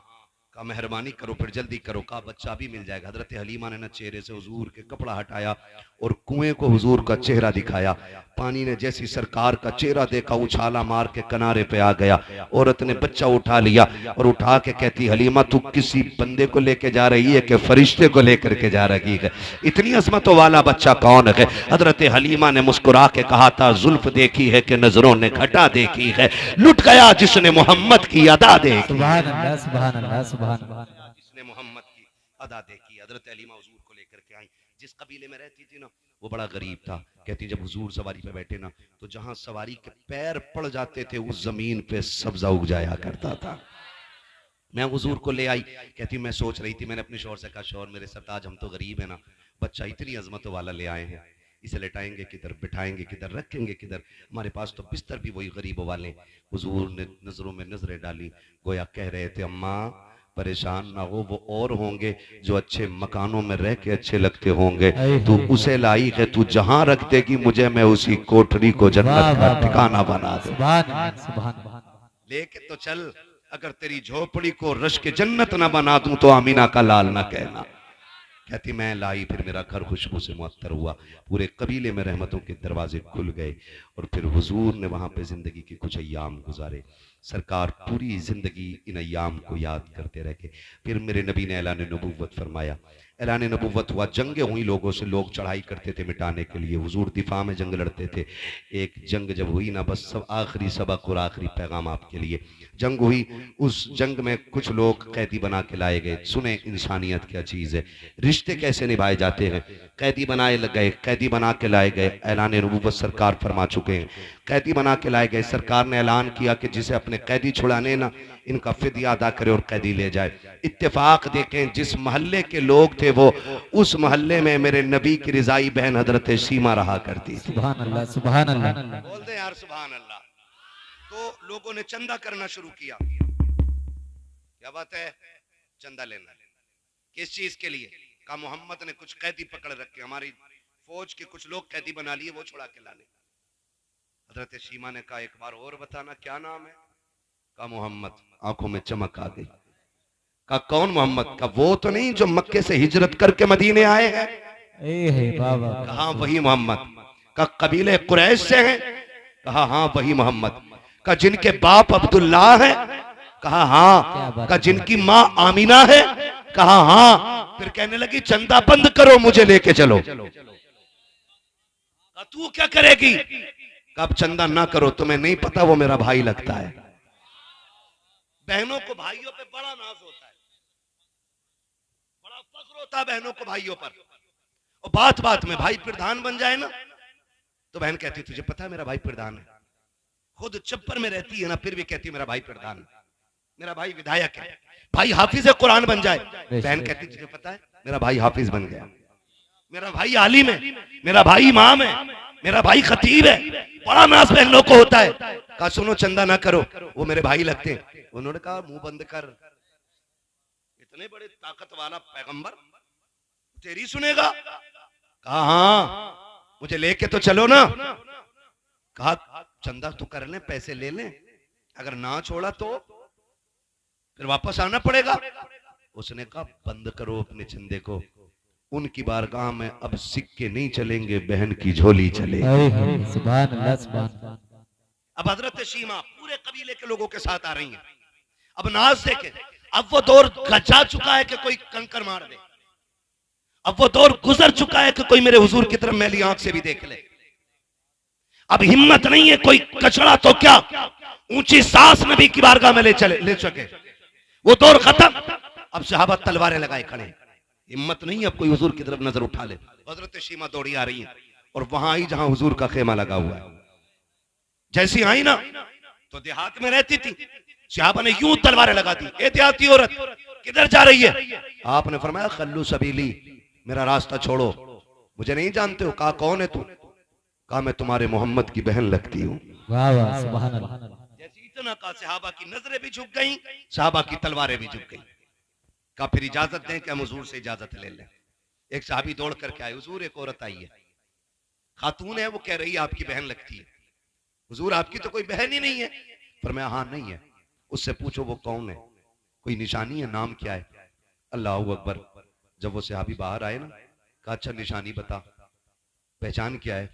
कहा मेहरबानी करो फिर जल्दी करो, कहा बच्चा भी मिल जाएगा। हजरत हलीमा ने ना चेहरे से हुजूर के कपड़ा हटाया और कुएं को हुजूर का चेहरा दिखाया। पानी ने जैसी सरकार का चेहरा देखा उछाला मार के किनारे पे आ गया। औरत ने बच्चा उठा लिया और उठा के कहती हलीमा तू किसी बंदे को लेके जा रही है कि फरिश्ते को लेकर के जा रही है? इतनी अजमतों वाला बच्चा कौन है? हजरत हलीमा ने मुस्कुरा के कहा था जुल्फ देखी है कि नजरों ने घटा देखी है, लुट गया जिसने मोहम्मद की अदा देखी। सुभान अल्लाह, सुभान अल्लाह, सुभान अल्लाह। जिसने मोहम्मद की अदा देखी। हजरत हलीमा हुजूर को लेकर के आई। जिस कबीले में रहती थी ना वो बड़ा गरीब था। कहती जब हुजूर सवारी पे बैठे ना तो जहां सवारी के पैर पड़ जाते थे उस जमीन पे सब्जा उग जाया करता था। मैं हुजूर को ले आई। कहती मैं सोच रही थी, मैंने अपने शौहर से कहा शौहर मेरे सरताज हम तो गरीब है ना, बच्चा इतनी अजमतों वाला ले आए हैं, इसे लेटाएंगे किधर, बिठाएंगे किधर, रखेंगे किधर, हमारे पास तो बिस्तर भी वही गरीबों वाले। हुजूर ने नजरों में नजरें डाली, गोया कह रहे थे अम्मा परेशान ना हो, वो और होंगे जो अच्छे मकानों में रह के अच्छे लगते होंगे, तू उसे लाई है, तू जहां रख देगी मुझे मैं उसी कोठरी को जन्नत का ठिकाना बना दे। लेके तो चल, अगर तेरी झोपड़ी को रश के जन्नत ना बना दूं तो आमीना का लाल ना कहना। कहती मैं लाई, फिर मेरा घर खुशबू से मुअत्तर हुआ, पूरे कबीले में रहमतों के दरवाजे खुल गए और फिर हुजूर ने वहां पे जिंदगी के कुछ अय्याम गुजारे। सरकार पूरी जिंदगी इन अय्याम को याद करते रहे। फिर मेरे नबी ने ऐलान नबूवत फरमाया। ऐलान नबूवत हुआ, जंगें हुई लोगों से, लोग चढ़ाई करते थे मिटाने के लिए, हुजूर दिफा में जंग लड़ते थे। एक जंग जब हुई ना, बस सब आखिरी सबक और आखिरी पैगाम आपके लिए। जंग हुई, उस जंग में कुछ लोग कैदी बना के लाए गए। सुने इंसानियत क्या चीज़ है, रिश्ते कैसे निभाए जाते हैं। कैदी बनाए गए, कैदी बना के लाए गए। ऐलान नबूवत सरकार फरमा चुके हैं, कैदी बना के लाए गए। सरकार ने ऐलान किया कि जिसे अपने कैदी छुड़ाने ना इनका फिदिया अदा करे और कैदी ले जाए। इत्तेफाक देखें, जिस मोहल्ले के लोग थे वो उस मोहल्ले में मेरे नबी की रिजाई बहन हजरत सीमा रहा करती थी। सुभान अल्लाह, सुभान अल्लाह। बोल दे यार सुभान अल्लाह। तो लोगों ने चंदा करना शुरू किया। क्या बात है? चंदा लेना। किस चीज के लिए? कहा मोहम्मद ने कुछ कैदी पकड़ रखे, हमारी फौज के कुछ लोग कैदी बना लिए, वो छुड़ा के लाने। हजरत सीमा ने कहा एक बार और बताना क्या नाम है? कहा मोहम्मद। आंखों में चमक आ गई। कहा कौन मोहम्मद? का वो तो नहीं जो मक्के से हिजरत करके मदीने आए हैं? कहा वही मोहम्मद। का कबीले कुरैश से हैं? कहा हाँ वही मोहम्मद। का जिनके बाप अब्दुल्ला है? कहा हाँ। का जिनकी माँ आमीना है? कहा हाँ। फिर कहने लगी चंदा बंद करो, मुझे लेके चलो। का तू क्या करेगी? कब चंदा ना करो, तुम्हें नहीं पता वो मेरा भाई लगता है। बहनों को भाइयों पे बड़ा नाज होता है, बड़ा फख्र होता है बहनों को भाइयों पर। और बात बात में भाई प्रधान बन जाए ना तो बहन कहती तुझे पता है मेरा भाई प्रधान है। खुद चप्पर में रहती है ना फिर भी कहती मेरा भाई प्रधान है, मेरा भाई विधायक है। भाई हाफिज कुरान बन जाए, बहन कहती तुझे पता है मेरा भाई हाफिज बन गया, मेरा भाई आलिम है, मेरा भाई इमाम है, मेरा भाई खतीब है। बड़ा नाज बहनों को होता है। कहा सुनो चंदा ना करो, वो मेरे भाई लगते हैं। उन्होंने कहा मुंह बंद कर, इतने बड़े ताकत वाला पैगंबर तेरी सुनेगा? कहा हाँ मुझे लेके तो चलो ना। कहा चंदा तो कर ले, पैसे ले ले, अगर ना छोड़ा तो फिर वापस आना पड़ेगा। उसने कहा बंद करो अपने चंदे को, उनकी बारगाह में अब सिक्के नहीं चलेंगे, बहन की झोली चलेगी। सुभान अल्लाह, सुभान अल्लाह। अब हजरत सीमा पूरे कबीले के लोगों के साथ आ रही हैं। अब नाज देखे, अब वो दौर जा चुका है कि कोई कंकर मार दे, अब वो दौर गुजर चुका है कि कोई मेरे हुजूर की तरफ मैली आंख से भी देख ले। अब हिम्मत नहीं है कोई कचड़ा तो क्या ऊंची सांस नबी की बारगाह में ले सके। वो दौर खत्म। अब सहाबा तलवारें लगाए खड़े, हिम्मत नहीं है अब कोई हुजूर की तरफ नजर उठा ले। हजरत सीमा दौड़ी आ रही है और वहां आई जहां हुजूर का खेमा लगा हुआ है। जैसी आई ना तो देहात में रहती थी, सहाबा ने यूं तलवारें लगा दी, ए देहाती औरत किधर जा रही है? आपने फरमाया खल्लू सबीली, मेरा रास्ता छोड़ो, मुझे नहीं जानते हो। कहा कौन है तू? कहा मैं तुम्हारे मोहम्मद की बहन लगती हूँ। वाह वाह, सुभान अल्लाह। जैसे इतना कहा सहाबा की नजरें भी झुक गई, सहाबा की तलवारें भी झुक गई। कहा फिर इजाजत दें कि हम हुजूर से इजाजत ले लें। एक साहबी दौड़ करके आए, हुजूर एक औरत आई है, खातून है, वो कह रही है आपकी बहन लगती है। हुजूर आपकी तो कोई बहन ही नहीं है। फरमाया हाँ नहीं है। उससे पूछो वो कौन है। कोई निशानी है, नाम क्या है? अल्लाह अकबर। जब वो सहाबी बाहर आए ना, कहा अच्छा निशानी बता, पहचान क्या है?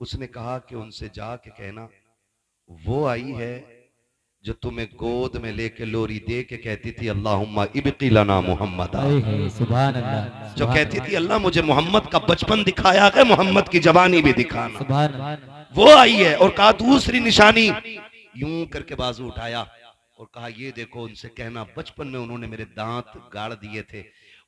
उसने कहा कि उनसे जाके कहना वो आई है जो तुम्हें गोद में लेके लोरी दे के कहती थी अल्लाहुम्मा इब्की लना मुहम्मदा, सुभान अल्लाह, जो कहती थी अल्लाह मुझे मोहम्मद का बचपन दिखाया है, मोहम्मद की जवानी भी दिखाना, सुभान अल्लाह। वो आई है। और कहा दूसरी निशानी, यूं करके बाजू उठाया और कहा ये देखो, उनसे कहना बचपन में उन्होंने मेरे दांत गाड़ दिए थे,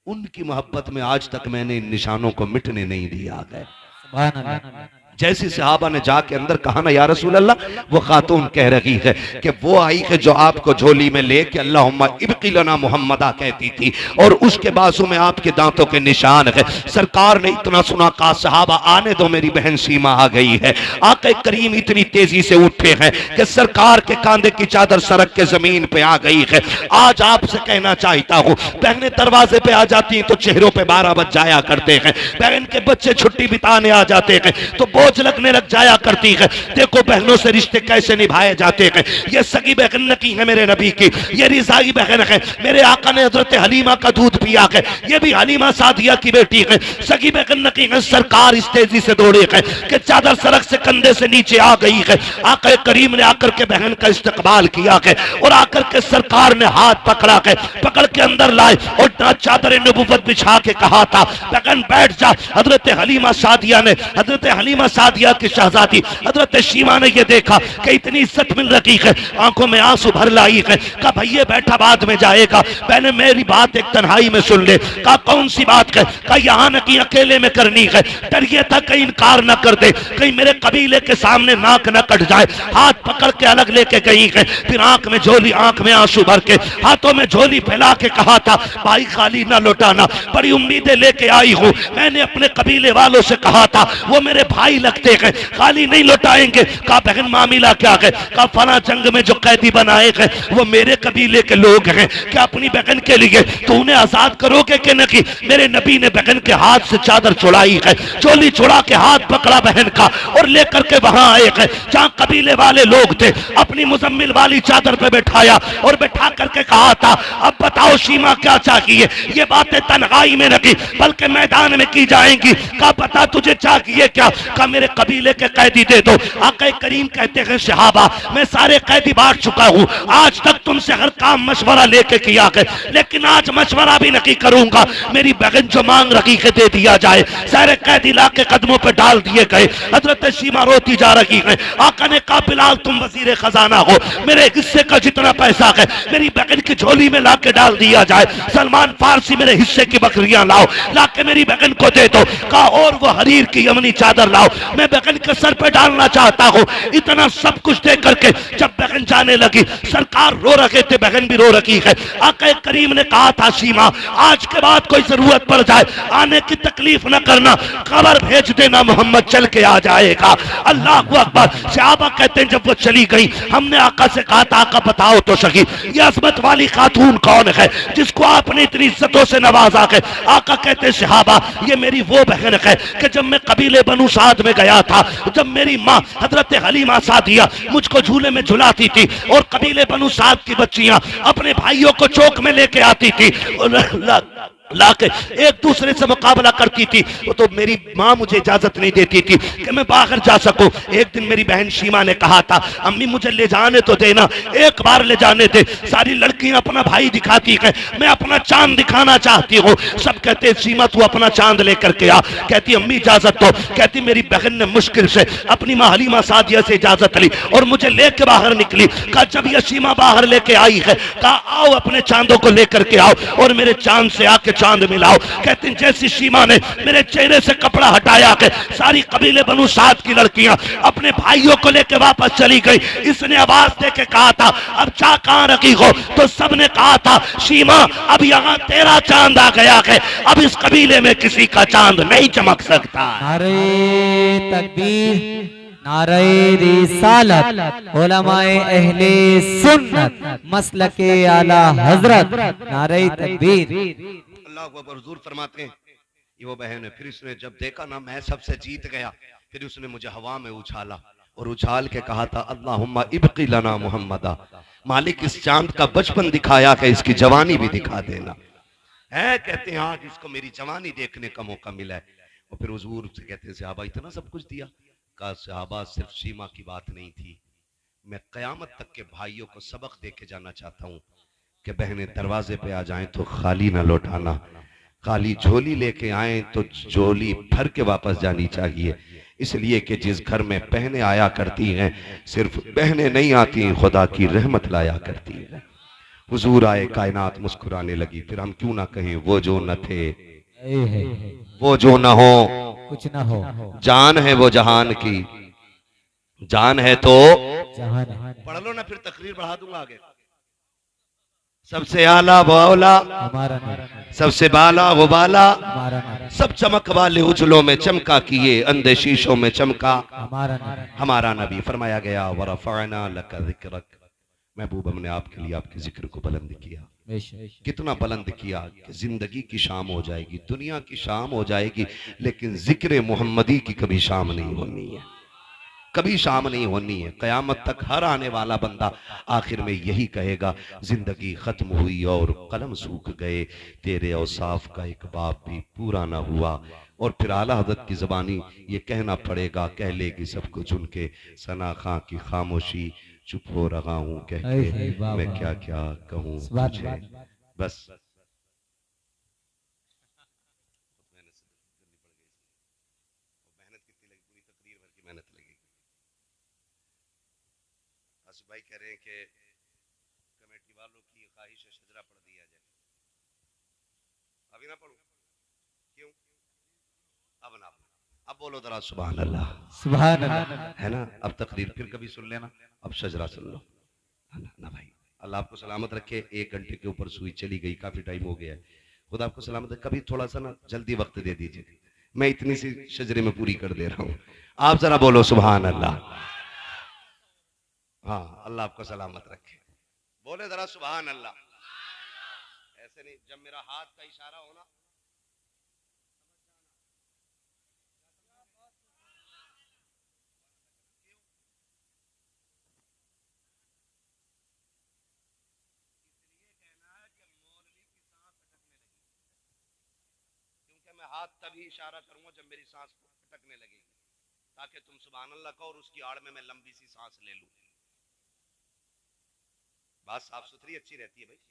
उनकी मोहब्बत में आज तक मैंने इन निशानों को मिटने नहीं दिया है। सुभान अल्लाह। जैसी सहाबा ने जाके अंदर कहा ना या रसूल अल्लाह, वो खातून कह रही है कि वो आई है जो आपको झोली में लेके अल्लाहुम्मा इब्की लना मुहम्मदा कहती थी, और उसके बाजू में आपके दांतों के निशान है। सरकार ने इतना सुना, कहा सहाबा आने दो, मेरी बहन सीमा आ गई है। आका करीम इतनी तेजी से उठे हैं कि सरकार के कांधे की चादर सरक के जमीन पे आ गई है। आज आपसे कहना चाहता हूँ, बहनें दरवाजे पे आ जाती हैं तो चेहरों पे 12 बज जाया करते हैं, बहन के बच्चे छुट्टी बिताने आ जाते हैं तो बोझ लगने लग जाया करती है। देखो बहनों से रिश्ते कैसे निभाए जाते हैं। ये सगी बहन नकी है मेरे नबी की, ये रिजाई बहन है, मेरे आका ने हजरत हलीमा का दूध पिया है, ये भी हलीमा सादिया की बेटी है, सगी बहन नकी है। सरकार इस तेजी से दौड़े है कि चादर सड़क से कंधे से नीचे आ गई है। आका करीम ने आकर के बहन का इस्तकबाल किया है और आकर के सरकार ने हाथ पकड़ा है, पकड़ के अंदर लाए और चादर नबूवत बिछा के कहा था बहन बैठ जा। हजरत हलीमा सादिया ने, हजरत हलीमा सादिया की शहजादी हजरत शीमा ने ये देखा कि इतनी इज्जत मिल रही है, आंखों में आंसू भर लाई है। कहा भैया बैठा बाद में जाएगा, मैंने मेरी बात एक तन्हाई में सुन ले। कहा कौन सी बात है? कहा यहाँ न की अकेले में करनी है। डर ये था कहीं इनकार न कर दे, कहीं मेरे कबीले के सामने नाक न कट जाए। हाथ पकड़ के अलग लेके गई है, फिर आंख में झोली, आंख में आंसू भर के, हाथों में झोली फैला के कहा था भाई खाली ना लौटाना, बड़ी उम्मीदें लेके आई हूँ। मैंने अपने कबीले वालों से कहा था वो मेरे भाई लगते हैं, खाली नहीं लौटाएंगे। कहा बहन मामला क्या है? कहा फला जंग में जो कैदी बनाए हैं वो मेरे कबीले के लोग हैं, क्या अपनी बहन के लिए तो उन्हें आजाद करोगे कि नहीं? मेरे नबी ने बहन के हाथ से चादर छुड़ाई है, चोली छुड़ा के हाथ पकड़ा बहन का और लेकर के वहां आए हैं जहां कबीले वाले लोग थे। अपनी मुजम्मिल वाली चादर पे बैठाया और बैठा करके कहा था अब बताओ सीमा क्या चाहिए? ये बातें तन्हाई में नहीं बल्कि मैदान में की जाएंगी। कहा पता तुझे चाहिए क्या? कहा मेरे कबीले के कैदी दे दो। आका करीम कहते हैं सहाबा मैं सारे कैदी बांट चुका हूं, आज तक तुमसे हर काम मशवरा लेके किया है, लेकिन आज मशवरा भी नहीं करूंगा। मेरी बहन जो मांग रही है दे दिया जाए। सारे कैदी ला के कदमों पर डाल दिए गए। हजरत सीमा रोती जा रही है। आका ने कहा बिलाल तुम वजीर खजाना हो, मेरे हिस्से का जितना पैसा है मेरी बहन की झोली में ला के डाल दिया जाए। सलमान फारसी मेरे हिस्से की बकरियां लाओ, ला के मेरी बहन को दे दो। कहा और वो हरीर की यमनी चादर लाओ, मैं बहन के सर पे डालना चाहता हूँ। इतना सब कुछ दे करके जब बहन जाने लगी, सरकार रो रहे थे, बहन भी रो रही है। आका करीम ने कहा था सीमा आज के बाद कोई जरूरत पड़ जाए आने की तकलीफ न करना, खबर भेज देना मोहम्मद चल के आ जाएगा। अल्लाह अकबर। सहाबा कहते हैं जब वो चली गई हमने आका से कहा था आका बताओ तो सही ये अजमत वाली खातून कौन है जिसको आपने इतनी इज्जतों से नवाजा है? आका कहते हैं सहाबा ये मेरी वो बहन है कि जब मैं कबीले बनु साद में गया था, जब मेरी माँ हजरत हलीमा सादिया मुझको झूले में झुलाती थी और कबीले बनु साद की बच्चियां अपने भाइयों को चौक में लेके आती थी लाके एक दूसरे से मुकाबला करती थी, तो मेरी माँ मुझे इजाजत नहीं देती थी कि मैं बाहर जा सकूं। एक दिन मेरी बहन सीमा ने कहा था अम्मी मुझे ले जाने तो देना, एक बार ले जाने दे। सारी लड़कियां अपना भाई दिखाती हैं, मैं अपना चांद दिखाना चाहती हूँ। सब कहते सीमा तू अपना चांद लेकर के आ। कहती अम्मी इजाजत दो। कहती मेरी बहन ने मुश्किल से अपनी माँ हलीमा सादिया से इजाजत ली और मुझे लेके बाहर निकली। कहा जब यह सीमा बाहर लेके आई है कहा आओ अपने चांदों को लेकर के आओ और मेरे चांद से आके चांद मिलाओ। कहते हैं जैसी सीमा ने मेरे चेहरे से कपड़ा हटाया के सारी कबीले बनु साद की लड़कियां अपने भाइयों को लेकर वापस चली गई। इसने आवाज दे के कहा था अब चा कहां रखी हो? तो सबने कहा था सीमा अब यहाँ तेरा चांद आ गया है, अब इस कबीले में किसी का चांद नहीं चमक सकता। नारे तकबीर, नारे रिसालत, उलमाए अहले सुन्नत, मसलके आला हजरत, नारे तकबीर। अल्लाह अकबर। हुजूर फरमाते हैं ये वो बहन है। फिर इसने जब देखा ना मैं सबसे जीत गया, फिर उसने मुझे हवा में उछाला और उछाल के कहा था अल्लाहुम्मा इब्की लना मुहम्मदा, मालिक इस चांद का बचपन दिखाया है, इसकी जवानी भी दिखा देना है। कहते हैं आज इसको मेरी जवानी देखने का मौका मिला है। और फिर हुजूर से कहते हैं सहाबा इतना सब कुछ दिया। कहा सहाबा सिर्फ सीमा की बात नहीं थी, मैं कयामत तक के भाइयों को सबक दे के जाना चाहता हूँ कि बहनें दरवाजे पे आ जाएं तो खाली ना लौटाना, खाली झोली लेके आए तो झोली भर के वापस जानी चाहिए। इसलिए कि जिस घर में बहनें आया करती हैं सिर्फ बहनें नहीं आती, खुदा की रहमत लाया करती है। हुजूर आए, कायनात मुस्कुराने लगी। फिर हम क्यों ना कहें वो जो न थे वो जो न हो कुछ ना हो, जान है वो जहान की, जान है तो जहान पढ़ लो ना, फिर तकरीर बढ़ा दूंगा आगे। सबसे आला वो औला, हमारा नबी, सबसे बाला वो बाला, हमारा नबी, सब चमक वाले उजलों में चमका किए, अंधे शीशों में चमका हमारा नबी। हमारा नबी। फरमाया गया वरफ़अना लका ज़िक्रक, महबूब हमने आपके लिए आपके जिक्र को बुलंद किया। बेशक कितना बुलंद किया कि जिंदगी की शाम हो जाएगी, दुनिया की शाम हो जाएगी, लेकिन जिक्र मोहम्मदी की कभी शाम नहीं होनी है, कभी शाम नहीं होनी है। कयामत तक हर आने वाला बंदा आखिर में यही कहेगा, जिंदगी खत्म हुई और कलम सूख गए, तेरे औसाफ का एक बाब भी पूरा ना हुआ। और फिर आला हज़रत की ज़बानी ये कहना पड़ेगा, कह लेगी सब कुछ उनके, सना खां की खामोशी, चुप हो रहा हूँ कह के मैं क्या क्या कहूँ तुझे। बस भाई कह रहे हैं कि कमेटी वालों की ख्वाहिश है शजरा पढ़ दिया जाए। अभी ना पढ़ूं? क्यों? अब ना, अब बोलो जरा सुभान अल्लाह, सुभान अल्लाह। है ना। अब तकरीर फिर कभी सुन लेना, अब शजरा सुन लो, है ना भाई। अल्लाह आपको सलामत रखे। 1 घंटे के ऊपर सुई चली गई, काफी टाइम हो गया है। खुदा आपको सलामत रखे। कभी थोड़ा सा ना जल्दी वक्त दे दीजिए, मैं इतनी सी शजरे में पूरी कर दे रहा हूँ। आप जरा बोलो सुभान अल्लाह। हाँ, अल्लाह आपको सलामत रखे। बोले जरा सुभान अल्लाह। ऐसे नहीं, जब मेरा हाथ का इशारा हो ना, क्योंकि मैं हाथ तभी इशारा करूंगा जब मेरी सांस अटकने लगेगी, ताकि तुम सुभान अल्लाह कहो और उसकी आड़ में मैं लंबी सी सांस ले लूं। बात साफ सुथरी अच्छी रहती है भाई।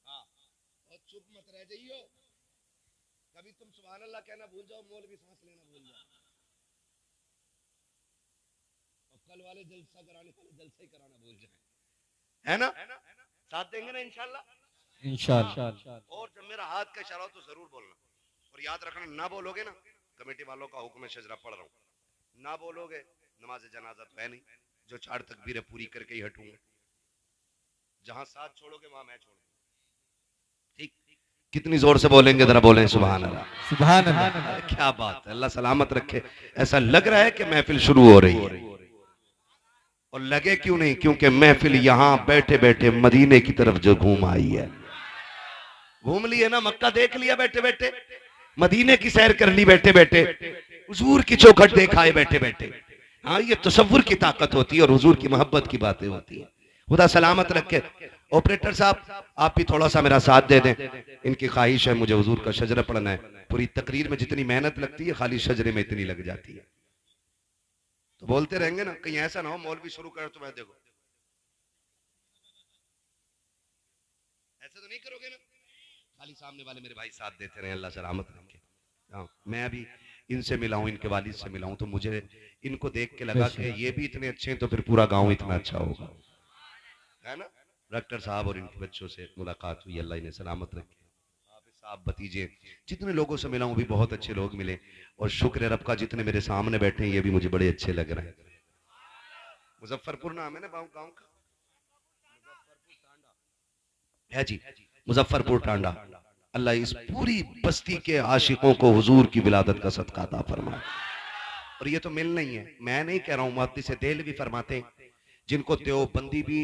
हाँ, और चुप मत रह जाइयो, कभी तुम सुभान अल्लाह कहना भूल जाओ, मौलवी सांस लेना भूल जाओ, और कल वाले जलसा कराने वाले जलसा ही कराना भूल जाए, है ना। साथ देंगे ना इंशाल्लाह, इंशाअल्लाह। और जब मेरा हाथ का इशारा हो तो जरूर बोलना, और याद रखना ना बोलोगे ना, कमेटी वालों का हुक्म है शजरा पढ़ रहा हूं, ना बोलोगे नमाज जनाजा तो है नहीं, जो 4 तकबीरें पूरी करके ही हटूंगा। जहां साथ छोड़ोगे वहां मैं छोड़ूंगा, ठीक। कितनी जोर से बोलेंगे जरा बोलें सुभान अल्लाह। सुभान अल्लाह। क्या बात है, अल्लाह सलामत रखे। ऐसा लग रहा है कि महफिल शुरू हो रही है, और लगे क्यों नहीं, क्योंकि महफिल यहां बैठे बैठे मदीने की तरफ जो घूम आई है। घूम लिए ना, मक्का देख लिया बैठे बैठे, मदीने की सैर कर ली बैठे बैठे, हुजूर की चौखट देखा है बैठे बैठे। हाँ, ये तसव्वुर की ताकत होती है और हुजूर की मोहब्बत की बातें होती है। खुदा सलामत रखे। ऑपरेटर साहब आप भी थोड़ा सा मेरा साथ दे दें, इनकी ख्वाहिश है मुझे हुजूर का शजरा पढ़ना है। पूरी तकरीर में जितनी मेहनत लगती है खाली शजरे में इतनी लग जाती है, तो बोलते रहेंगे ना, कहीं ऐसा ना हो मौलवी शुरू कर तो मैं देखो, ऐसे तो नहीं करोगे ना। खाली सामने वाले मेरे भाई साथ देते रहे, अल्लाह सलामत रखे। हाँ, मैं अभी इनसे मिला हूं, इनके वालिद से मिला हूं, तो मुझे इनको देख के लगा कि ये भी इतने अच्छे हैं तो फिर पूरा गांव इतना अच्छा होगा, है ना। डॉक्टर साहब और इनके बच्चों से मुलाकात हुई, अल्लाह इन्हें सलामत रखे। साहब भतीजे जितने लोगों से मिला हूं भी बहुत अच्छे लोग मिले, और शुक्र है रब का जितने मेरे सामने बैठे हैं ये भी मुझे बड़े अच्छे लग रहे हैं। मुजफ्फरपुर नाम है ना गांव का, है जी, मुजफ्फरपुर टांडा। अल्लाह इस पूरी बस्ती के आशिकों को हुजूर की विलादत का सदका अता फरमाए। और ये तो मिल नहीं है, मैं नहीं कह रहा हूं, मुहद्दिस देल भी फरमाते हैं, जिनको देवबंदी भी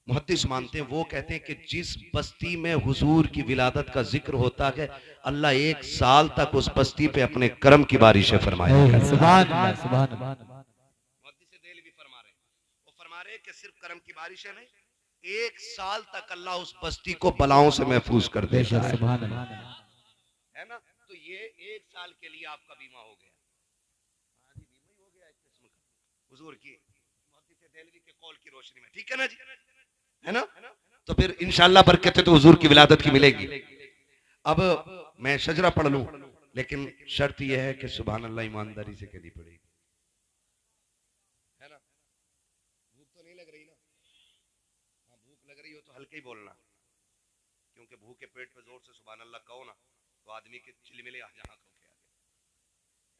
मुहद्दिस मानते हैं, वो कहते हैं कि जिस बस्ती में हुजूर की विलादत का जिक्र होता है, अल्लाह 1 साल तक उस बस्ती पे अपने करम की बारिशें फरमाया। सुभान अल्लाह, सुभान अल्लाह। मुहद्दिस देल भी फरमा रहे हैं, है कि सिर्फ करम की बारिश है नहीं, 1 साल तक अल्लाह उस बस्ती को बलाओं से महफूज कर देता बेशक है। सुभान अल्लाह है ना? तो ये 1 साल के लिए आपका बीमा हो गया। हाँ जी, बीमा ही हो गया एक किस्म का, हुजूर की मुहद्दिस देहलवी के कौल की रोशनी में। ठीक है ना जी? है ना? तो फिर इंशाअल्लाह बरकतें तो हुजूर की विलादत की मिलेगी। अब मैं शजरा पढ़ लूं, लेकिन शर्त यह है कि सुभान अल्लाह ईमानदारी से कहनी पड़ेगी। है ना? भूख तो नहीं लग रही ना? हाँ, भूख लग रही हो तो हल्के ही बोलना, क्योंकि भूखे पेट पे जोर से सुभान अल्लाह कहो ना तो आदमी के चिलमिले जहाँ के आगे।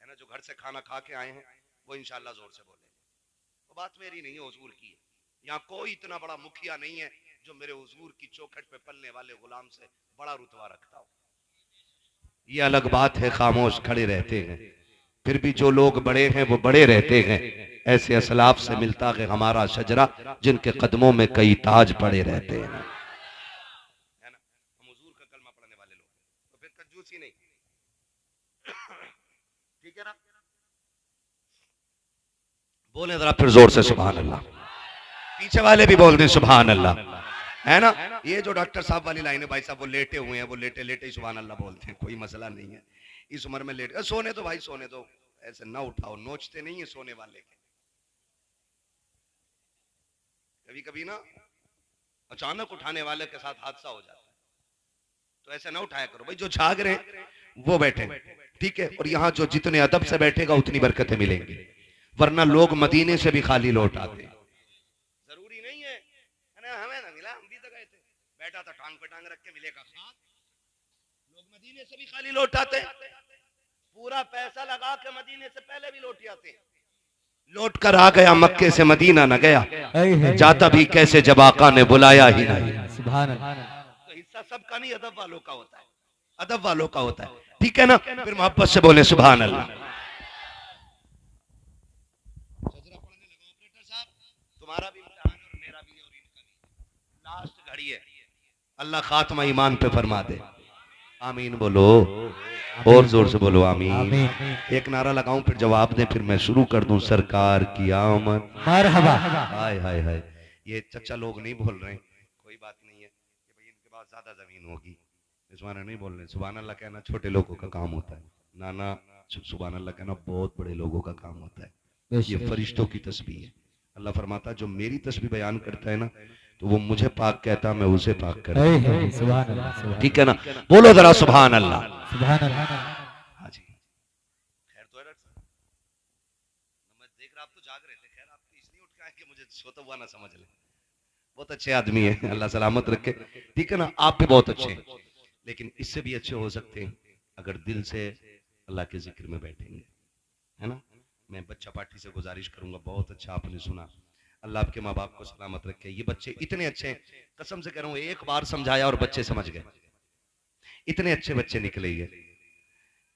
है ना? जो घर से खाना खा के आए हैं वो इंशाअल्लाह जोर से बोलेंगे। तो बात मेरी नहीं है, हुजूर की है। यहाँ कोई इतना बड़ा मुखिया नहीं है जो मेरे हुजूर की चौखट पे पलने वाले गुलाम से बड़ा रुतबा रखता हो। ये अलग बात है, खामोश खड़े रहते हैं, फिर भी जो लोग बड़े हैं वो बड़े रहते हैं। ऐसे असलाफ से मिलता है हमारा शजरा, जिनके कदमों में कई ताज पड़े रहते हैं। है ना? हम हुजूर का कलमा पढ़ने वाले लोग, तो फिर कंजूसी नहीं। ठीक है ना? बोले जरा फिर जोर से सुभान अल्लाह, पीछे वाले भी बोल दें सुभान अल्लाह। है ना? ये जो डॉक्टर साहब वाली लाइन है, भाई साहब वो लेटे हुए हैं, वो लेटे लेटे ही सुभान अल्लाह बोलते हैं, कोई मसला नहीं है। इस उम्र में लेटे सोने दो भाई, सोने दो, ऐसे ना उठाओ, नोचते नहीं है सोने वाले के। कभी कभी ना अचानक उठाने वाले के साथ हादसा हो जाता है, तो ऐसे ना उठाया करो भाई। जो जाग रहे हैं वो बैठे, ठीक है? और यहाँ जो जितने अदब से बैठेगा उतनी बरकतें मिलेंगी, वरना लोग मदीने से भी खाली लौट आते हैं। जरूरी नहीं है, हमें ना मिला, हम भी तो गए थे, बैठा था टांग पे टांग रख के, मिलेगा खाक। लोग मदीने से भी खाली लौट आते हैं, पूरा पैसा लगा के मदीने से पहले भी लौट आते हैं। लौट कर आ गया मक्के से मदीना न गया, जाता भी कैसे जब आका ने बुलाया ही नहीं। सुभान अल्लाह। तो हिस्सा सबका नहीं, अदब वालों का होता है, अदब वालों का होता है। ठीक है ना? फिर मोहब्बत से बोले सुभान अल्लाह। तुम्हारा भी इम्तिहान है और मेरा भी है और इनका भी। लास्ट घड़ी है, अल्लाह खात्मा ईमान पे फरमा दे। आमीन बोलो, और जोर से बोलो आमीन। एक नारा लगाऊं फिर जवाब दें, फिर मैं शुरू कर दूं। सरकार की आमद मरहबा। हाय हाय हाय। ये चचा लोग नहीं बोल रहे, कोई बात नहीं है कि भाई इनके पास ज्यादा जमीन होगी, इस माने नहीं बोल रहे। सुभान अल्लाह कहना छोटे लोगों का काम होता है, नाना सुभान अल्लाह कहना बहुत बड़े लोगों का काम होता है। ये फरिश्तों की तस्बीह है। अल्लाह फरमाता जो मेरी तस्बीह बयान करता है ना, तो वो मुझे पाक कहता, मैं उसे पाक करता हूं। सुभान अल्लाह। ठीक है ना? बोलो जरा सुभान अल्लाह। सुभान अल्लाह। हाँ जी, खैर तो है डॉक्टर साहब, मैं देख रहा आप तो जाग रहे थे। खैर आप तो इसलिए उठ के आए कि मुझे सोता हुआ ना समझ ले। बहुत अच्छे आदमी है, अल्लाह सलामत रखे। ठीक है ना? आप भी बहुत अच्छे हैं, लेकिन इससे भी अच्छे हो सकते हैं अगर दिल से अल्लाह के जिक्र में बैठेंगे। है ना? मैं बच्चा पार्टी से गुजारिश करूंगा, बहुत अच्छा आपने सुना, अल्लाह आपके माँ बाप को सलामत रखे। ये बच्चे इतने अच्छे हैं, कसम से कह रहा हूं, एक बार समझाया और बच्चे समझ गए। इतने अच्छे बच्चे निकले ये,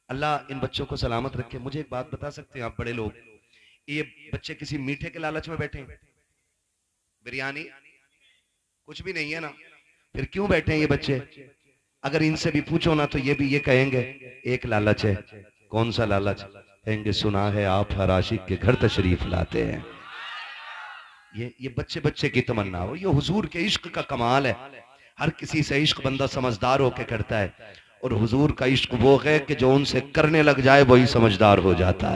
अल्लाह इन बच्चों को सलामत रखे। मुझे एक बात बता सकते हैं आप बड़े लोग, ये बच्चे किसी मीठे के लालच में बैठे हैं? बिरयानी कुछ भी नहीं है ना, फिर क्यों बैठे हैं ये बच्चे? अगर इनसे भी पूछो ना तो ये भी ये कहेंगे एक लालच है। कौन सा लालच? कहेंगे सुना है आप हर आशिक के घर तशरीफ लाते हैं। ये बच्चे बच्चे की तमन्ना हो, ये हुजूर के इश्क का कमाल है। हर किसी से इश्क बंदा समझदार होकर करता है, और हुजूर का इश्क वो है कि जो उनसे करने लग जाए वही समझदार हो जाता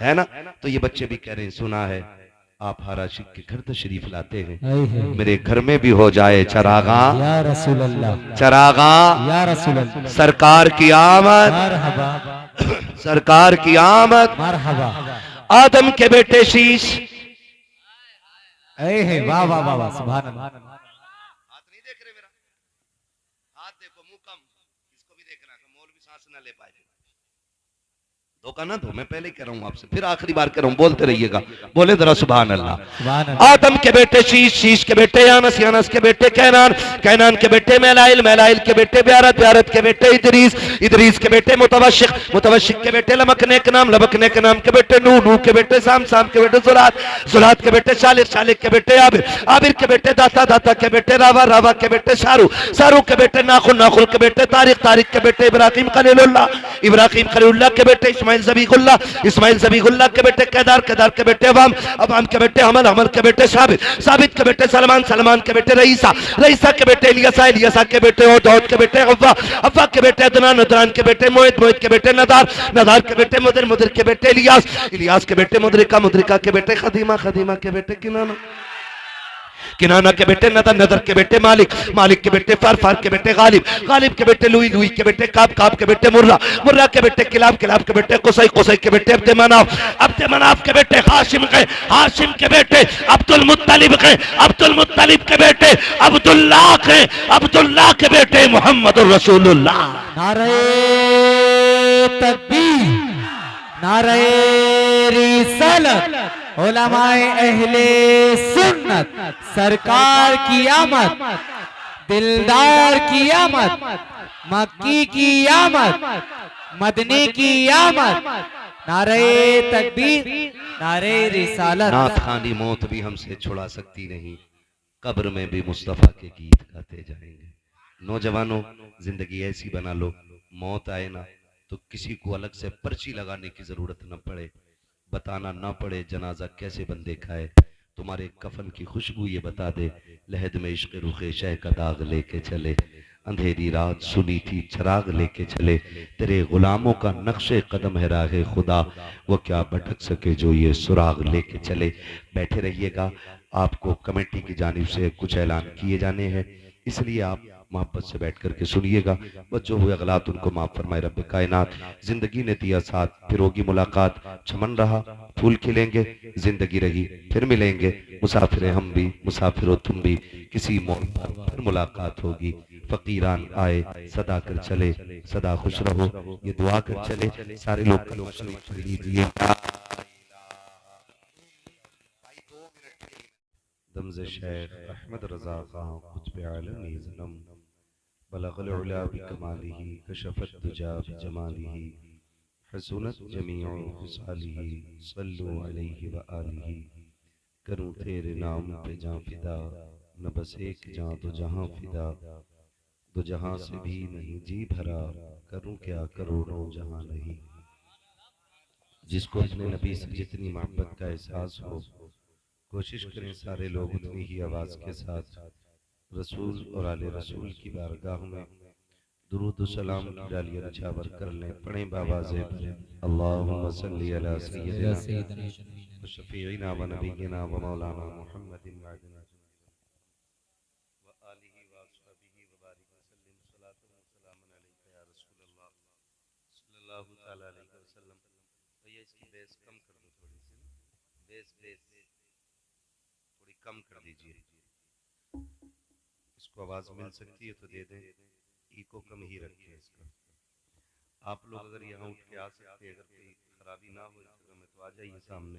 है ना? तो ये बच्चे भी कह रहे हैं सुना है आप हर आशिक के घर तशरीफ लाते हैं, मेरे घर में भी हो जाए चरागा या रसूल अल्लाह, चरागा या रसूल अल्लाह। सरकार की आमद, मरहबा सरकार की आमद। मरहबा। आदम के बेटे शीश। वाह वाह वाह वाह। सुभान अल्लाह। हाथ नहीं देख रहे मेरा? हाथ देखो, मुंह कम, इसको भी देखना है, मौलवी सांस ना ले पाए। धोखा ना दो, मैं पहले ही कह रहा हूं आपसे, फिर आखिरी बार कह रहा हूं, बोलते रहिएगा। बोले जरा सुभान अल्लाह। सुभान अल्लाह। आदम के बेटे शीश, शीश के बेटे यानस, यानस के बेटे कैनान, कैनान के बेटे मैलाइल, मैलाइल के बेटे ब्यारत, ब्यारत के बेटे इदरीस, इदरीस के बेटे मुतवशिक, मुतवशिक के बेटे लमकने के नाम, लमकने के नाम के बेटे नूह, नूह के बेटे साम, साम के बेटे जुलात, जुलात के बेटे शालिक, शालिक के बेटे आबिर, आबिर के बेटे दाता, दाता के बेटे रावा, रावा के बेटे शारू, शारू के बेटे नाखुल, नाखुल के बेटे तारिक, तारिक के बेटे इब्राहिम खलीलुल्लाह, इब्राहिम खलीलुल्लाह के बेटे इस्माइल, इस्माइल ज़बीहुल्लाह, इस्माइल ज़बीहुल्लाह के बेटे केदार, केदार के बेटे अवाम, अवाम के बेटे हमल, हमल के बेटे साबित, साबित के बेटे सलमान, सलमान के बेटे रईसा, रईसा के बेटे इलियासा, इलियासा के बेटे दाऊद के बेटे अव्वा, अव्वा के बेटे अदनान, अदनान के बेटे मोहित, मोहित के बेटे नदार, नदार के बेटे मुदिर, मुदिर के बेटे इलियास, इलियास के बेटे मुदरिका, मुदरिका के बेटे खदीमा, खदीमा के बेटे किनाना, किनाना के बेटे नदर, नदर के बेटे मालिक, मालिक के बेटे फार, फार के बेटे गालिब, गालिब के बेटे लुई, लुई के बेटे काब, काब के बेटे मुर्रा, मुर्रा के बेटे किलाब, किलाब के बेटे कुसै, कुसै के बेटे अब्द मनाफ, अब्द मनाफ के बेटे हाशिम के, हाशिम के बेटे अब्दुल मुत्तलिब के, अब्दुल मुत्तलिब के बेटे अब्दुल्लाह के, अब्दुल्लाह के बेटे मोहम्मदुर रसूलुल्लाह। नारे तकबीर, नारे रिसालत, उलमाए अहले सुन्नत, सरकार की आमद, दिलदार की आमद, मक्की की आमद, मदनी की आमद, नारे तकबीर, नारे रिसालत। नात खानी मौत भी हमसे छुड़ा सकती नहीं, कब्र में भी मुस्तफा के गीत गाते जाएंगे। नौजवानों, जिंदगी ऐसी बना लो, मौत आए ना तो किसी को अलग से पर्ची लगाने की जरूरत न पड़े, बताना ना पड़े जनाजा कैसे बंदे खाए, तुम्हारे कफन की खुशबू ये बता दे, लहद में इश्क रुखे शह का दाग लेके चले, अंधेरी रात सुनी थी चिराग लेके चले, तेरे गुलामों का नक्शे कदम है राहे खुदा, वो क्या भटक सके जो ये सुराग लेके चले। बैठे रहिएगा, आपको कमेटी की जानिब से कुछ ऐलान किए जाने हैं, इसलिए आप मोहब्बत से बैठ करके सुनिएगा। बच्चों हुए गलत उनको माफ फरमाए रब्बे कायनात। जिंदगी ने दिया साथ, फिर होगी मुलाकात, चमन रहा फूल खिलेंगे, जिंदगी रही फिर मिलेंगे, मुसाफिर हम भी मुसाफिर हो तुम भी, किसी मोड़ पर फिर मुलाकात होगी। फकीरान आए सदा कर चले, सदा खुश रहो, ये दुआ कर चले। सारे लोग कलमा शरीफ पढ़ लीजिए। दमज़ शेख अहमद रज़ा खां कुतुब आलमी ज़नम, बलगल उला बिकमालिही, कशफत दुजा बिजमालिही, हसनत जमीउ खिसालिही, सल्लु अलैहि व आलिही। करूं तेरे नाम पे जां फिदा, न बस एक जां दो जहां फिदा, दो जहां से भी नहीं जी भरा, करूं क्या करोड़ों जहां नहीं। जिसको अपने नबी से जितनी मोहब्बत का एहसास हो, कोशिश करें सारे लोग उतनी ही आवाज के साथ रसूल और आले रसूल की बारगाह में दुरूद सलाम की डालियां निछावर कर लें। पढ़ें बावाज़े अल्लाहुम्मा सल्ली अला सय्यिदिना व शफीइना व नबीना व मौलाना मुहम्मदिन व आलिहि व अस्हाबिहि व बारिक व सल्लिम सलातन व सलामन अलैका या रसूलल्लाह सल्लल्लाहु तआला अलैहि वसल्लम। भैया इसकी बेस कम कर दो, थोड़ी सी बेस बेस थोड़ी कम कर दीजिए, इसको आवाज मिल सकती है तो दे दें, इको कम ही रखें इसका। आप लोग अगर यहाँ उठ के आ सकते हैं, अगर कोई खराबी ना हो इस जगह में तो आ जाइए सामने,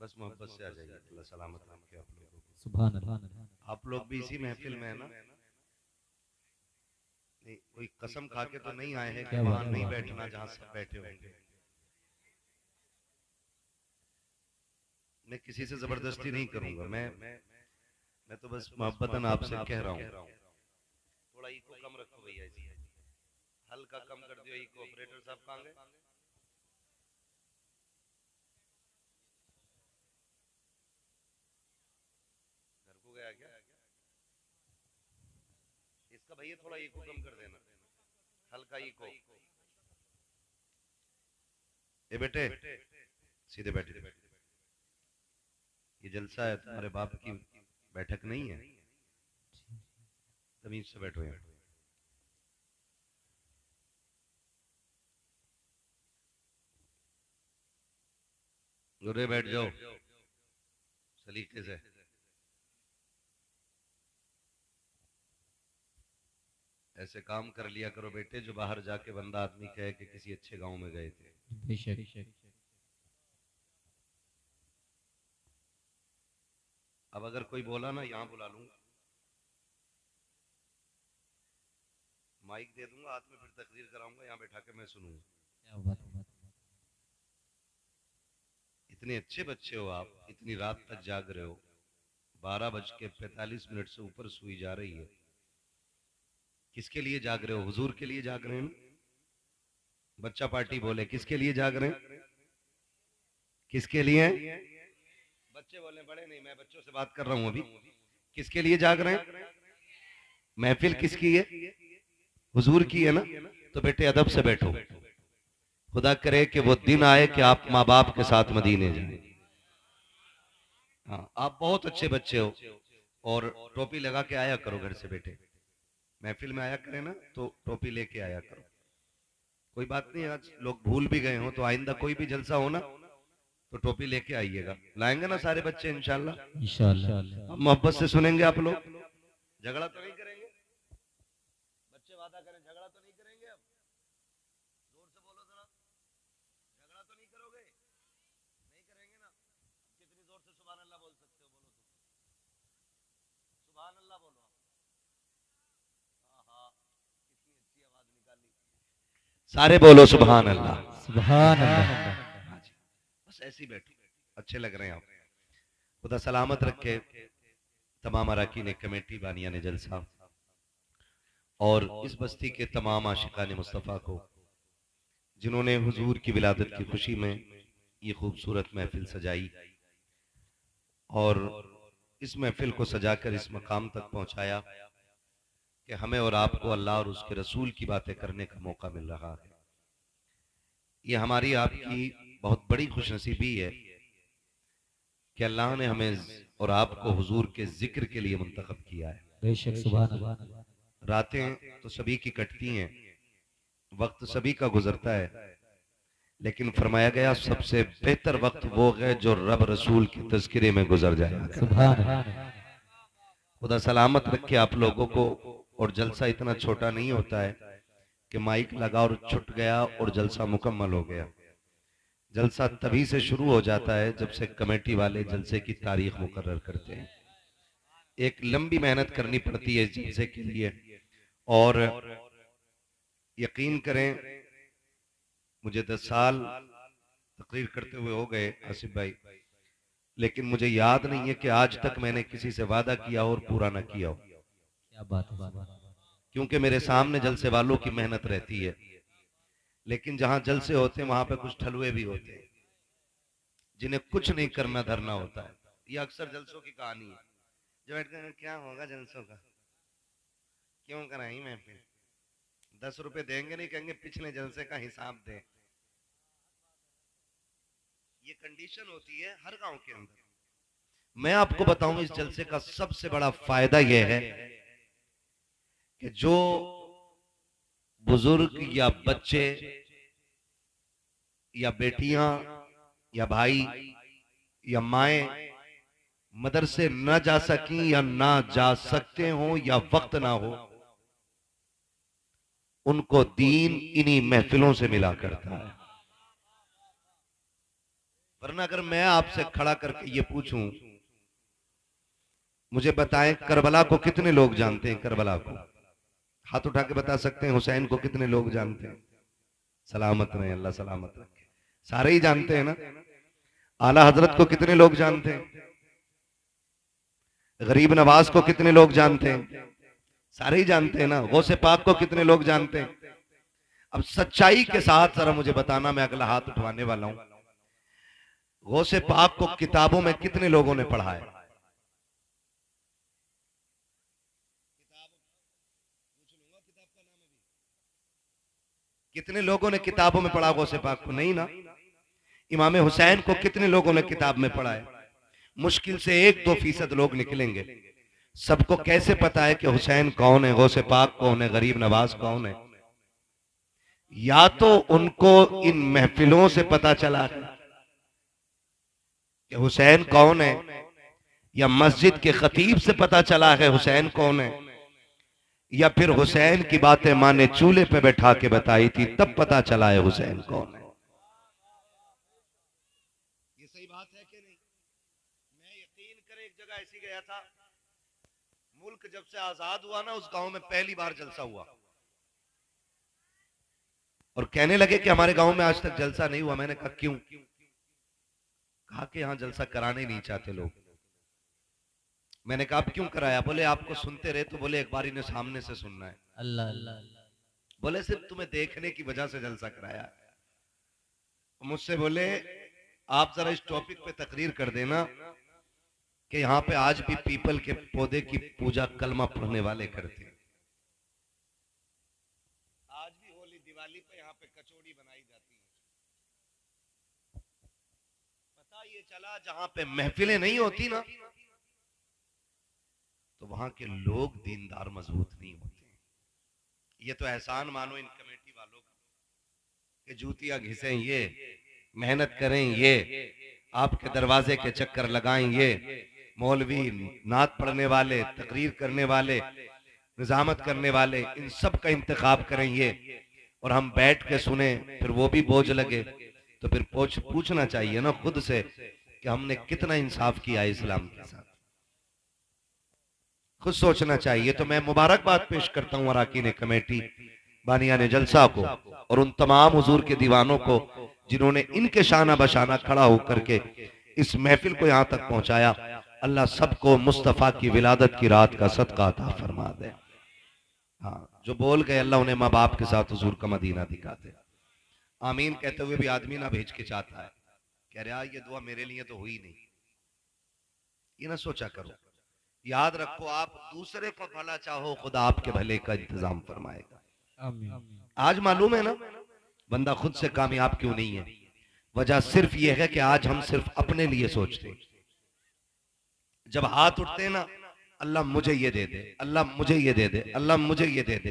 बस मोहब्बत से आ जाइए। अल्लाह सलामत रखे आप लोगों को। सुभान अल्लाह। आप लोग भी इसी महफिल में है ना? नहीं, कोई कसम खा के तो नहीं आए हैं कि वहां नहीं बैठना जहां सब बैठे होंगे। मैं किसी से जबरदस्ती नहीं करूंगा, मैं तो बस मोहब्बतन आपसे कह रहा हूँ, थोड़ा इको कम रखो भैया, इसे हल्का कम कर दियो इको। ऑपरेटर साहब कहां गए? घर को गया क्या? इसका भैया थोड़ा इको कम कर देना, हल्का इको। ए बेटे सीधे बैठे, ये जलसा है, तुम्हारे बाप की बैठक नहीं है, तमीज से बैठो यहाँ। गोरे बैठ जाओ सलीके से। ऐसे काम कर लिया करो बेटे जो बाहर जाके बंदा आदमी कहे कि किसी अच्छे गांव में गए थे। बेशक। अब अगर कोई बोला ना, यहाँ बुला लूंगा, माइक दे दूंगा हाथ में, फिर तकरीर कराऊंगा, यहाँ बैठा के मैं सुनूंगा। क्या बात है। इतने अच्छे बच्चे हो आप, इतनी रात तक जाग रहे हो, 12:45 से ऊपर सुई जा रही है। किसके लिए जाग रहे हो? हुजूर के लिए जाग रहे हैं। बच्चा पार्टी बोले, किसके लिए जाग रहे हैं? किसके लिए? बच्चे बोले बड़े नहीं, मैं बच्चों से बात कर रहा हूं अभी। किसके लिए जाग रहे हैं? महफिल किसकी है? हुजूर की है ना। तो बेटे अदब से बैठो। खुदा करे कि वो दिन आए कि आप माँ बाप के साथ मदीने जाएं। हाँ, आप बहुत अच्छे बच्चे हो और टोपी लगा के आया करो घर से बेटे। महफिल में आया करें ना तो टोपी लेके आया करो। कोई बात नहीं, आज लोग भूल भी गए हो तो आइंदा कोई भी जलसा हो ना तो टोपी लेके आइएगा। लाएंगे ना सारे बच्चे इंशाल्लाह। इंशाअल्लाह। मोहब्बत से सुनेंगे आप लोग। झगड़ा तो नहीं करेंगे? बच्चे वादा करें झगड़ा तो नहीं करेंगे। अब जोर से बोलो जरा, झगड़ा तो नहीं करोगे? नहीं करेंगे ना? कितनी जोर से सुभान अल्लाह बोल सकते हो? बोलो तो सुभान अल्लाह बोलो। हाँ, कितनी अच्छी आवाज निकाली। सारे बोलो सुभान अल्लाह। सुभान अल्लाह। हाँ जी, बस ऐसे ही बैठो, अच्छे लग रहे हैं आप। खुदा सलामत रखे तमाम अरकान कमेटी बानिया ने जलसा और इस बस्ती के तमाम आशिकान मुस्तफ़ा को जिन्होंने हुजूर की विलादत की खुशी में ये खूबसूरत महफिल सजाई और इस महफिल को सजाकर इस मकाम तक पहुंचाया कि हमें और आपको अल्लाह और उसके रसूल की बातें करने का मौका मिल रहा है। ये हमारी आपकी बहुत बड़ी खुशनसीबी है कि अल्लाह ने हमें और आपको हुजूर के जिक्र के लिए मुंतखब किया है। बेशक सुभान अल्लाह। रातें तो सभी की कटती हैं, वक्त सभी का गुजरता है, लेकिन फरमाया गया सबसे बेहतर वक्त वो है जो रब रसूल के तज़किरे में गुजर जाए। सुभान अल्लाह। खुदा सलामत रखे आप लोगों को। और जलसा इतना छोटा नहीं होता है कि माइक लगा और छुट गया और जलसा मुकम्मल हो गया। जलसा तभी से शुरू हो जाता है जब से कमेटी वाले जलसे की तारीख मुकर्रर करते हैं। एक लंबी मेहनत करनी पड़ती है इस जलसे के लिए और यकीन करें मुझे 10 साल तकरीर करते हुए हो गए आसिफ भाई, लेकिन मुझे याद नहीं है कि आज तक मैंने किसी से वादा किया और पूरा ना किया हो। क्या बात है। क्योंकि मेरे सामने जलसे वालों की मेहनत रहती है, लेकिन जहां जलसे होते हैं वहां पे कुछ ठलुए भी होते हैं जिन्हें कुछ नहीं करना धरना होता है। यह अक्सर जलसों की कहानी है। जो बैठ कर क्या होगा जलसों का, क्यों कराई महफिल, 10 रुपए देंगे नहीं, कहेंगे पिछले जलसे का हिसाब दे। ये कंडीशन होती है हर गांव के अंदर। मैं आपको बताऊं इस जलसे का सबसे बड़ा फायदा यह है कि जो बुजुर्ग या बच्चे या बेटियां या भाई या माएं मदरसे न जा सकी या ना जा सकते हो या वक्त ना हो, उनको दीन इन्हीं महफिलों से मिला करता है। वरना अगर मैं आपसे खड़ा करके ये पूछूं, मुझे बताएं करबला को कितने लोग जानते हैं? करबला को हाथ उठा के बता सकते हैं? हुसैन को कितने लोग जानते हैं? सलामत रहे, अल्लाह सलामत रखे। सारे ही जानते हैं ना। आला हजरत को कितने लोग जानते हैं? गरीब नवाज को कितने लोग जानते हैं? सारे ही जानते हैं ना। गौसे पाक को कितने लोग जानते हैं? अब सच्चाई के साथ जरा मुझे बताना, मैं अगला हाथ उठवाने वाला हूं। गौसे पाक को किताबों में कितने लोगों ने पढ़ा है? कितने लोगों ने किताबों में पढ़ा गौसे पाक को? नहीं ना। इमाम हुसैन को कितने लोगों ने किताब में पढ़ा है? मुश्किल से 1-2% लोग निकलेंगे। सबको कैसे पता है कि हुसैन कौन है, गौसे पाक कौन है, गरीब नवाज कौन है? या तो उनको इन महफिलों से पता चला है कि हुसैन कौन है, या मस्जिद के खतीब से पता चला है हुसैन कौन है, या फिर हुसैन की बातें मां ने चूल्हे पे बैठा के बताई थी तब पता चला है हुसैन कौन है। ये सही बात है कि नहीं? मैं यकीन करें एक जगह ऐसी गया था, मुल्क जब से आजाद हुआ ना उस गांव में पहली बार जलसा हुआ और कहने लगे कि हमारे गांव में आज तक जलसा नहीं हुआ। मैंने कहा क्यों? कहा कि यहां जलसा कराने नहीं चाहते लोग। मैंने कहा आप क्यों कराया? बोले आपको सुनते रहे तो बोले एक बार इन्हें सामने से सुनना है। अल्लाह अल्लाह। बोले सिर्फ तुम्हें देखने की वजह से जलसा कराया। मुझसे बोले आप जरा इस टॉपिक पे तकरीर कर देना कि यहाँ पे आज भी पीपल के पौधे की पूजा कलमा पढ़ने वाले करते हैं। आज भी होली दिवाली पे यहाँ पे कचौड़ी बनाई जाती है। पता ये चला जहां पे महफिलें नहीं होती ना, तो वहां के लोग दीनदार मजबूत नहीं होते। ये तो एहसान मानो इन कमेटी वालों का कि जूतियां घिसें ये, मेहनत करें ये, आपके दरवाजे के चक्कर लगाएं ये, मौलवी, नात पढ़ने वाले, तकरीर करने वाले, निजामत करने वाले, इन सब का इंतखाब करें ये, और हम बैठ के सुने, फिर वो भी बोझ लगे। तो फिर पूछना चाहिए ना खुद से कि हमने कितना इंसाफ किया है इस्लाम के साथ। खुद सोचना चाहिए। तो मैं मुबारकबाद पेश करता हूँ अराकीन कमेटी, बानियाने जलसा को और उन तमाम हुजूर के दीवानों को जिन्होंने इनके शाना बशाना खड़ा होकर के इस महफिल को यहाँ तक पहुंचाया। अल्लाह सबको मुस्तफ़ा की विलादत की रात का सदका अता फरमा दे। हाँ, जो बोल गए अल्लाह उन्हें माँ बाप के साथ हुजूर का मदीना दिखा दे। आमीन कहते हुए भी आदमी ना भेज के चाहता है, कह रहा ये दुआ मेरे लिए तो हुई नहीं। ये ना सोचा करो, याद रखो आप दूसरे को भला चाहो, खुदा आपके भले का इंतजाम फरमाएगा। आज मालूम है ना बंदा खुद से कामयाब क्यों नहीं है? वजह सिर्फ ये है कि आज हम सिर्फ अपने लिए सोचते हैं। जब हाथ उठते हैं ना, अल्लाह मुझे ये दे दे, अल्लाह मुझे ये दे दे, अल्लाह मुझे ये दे दे,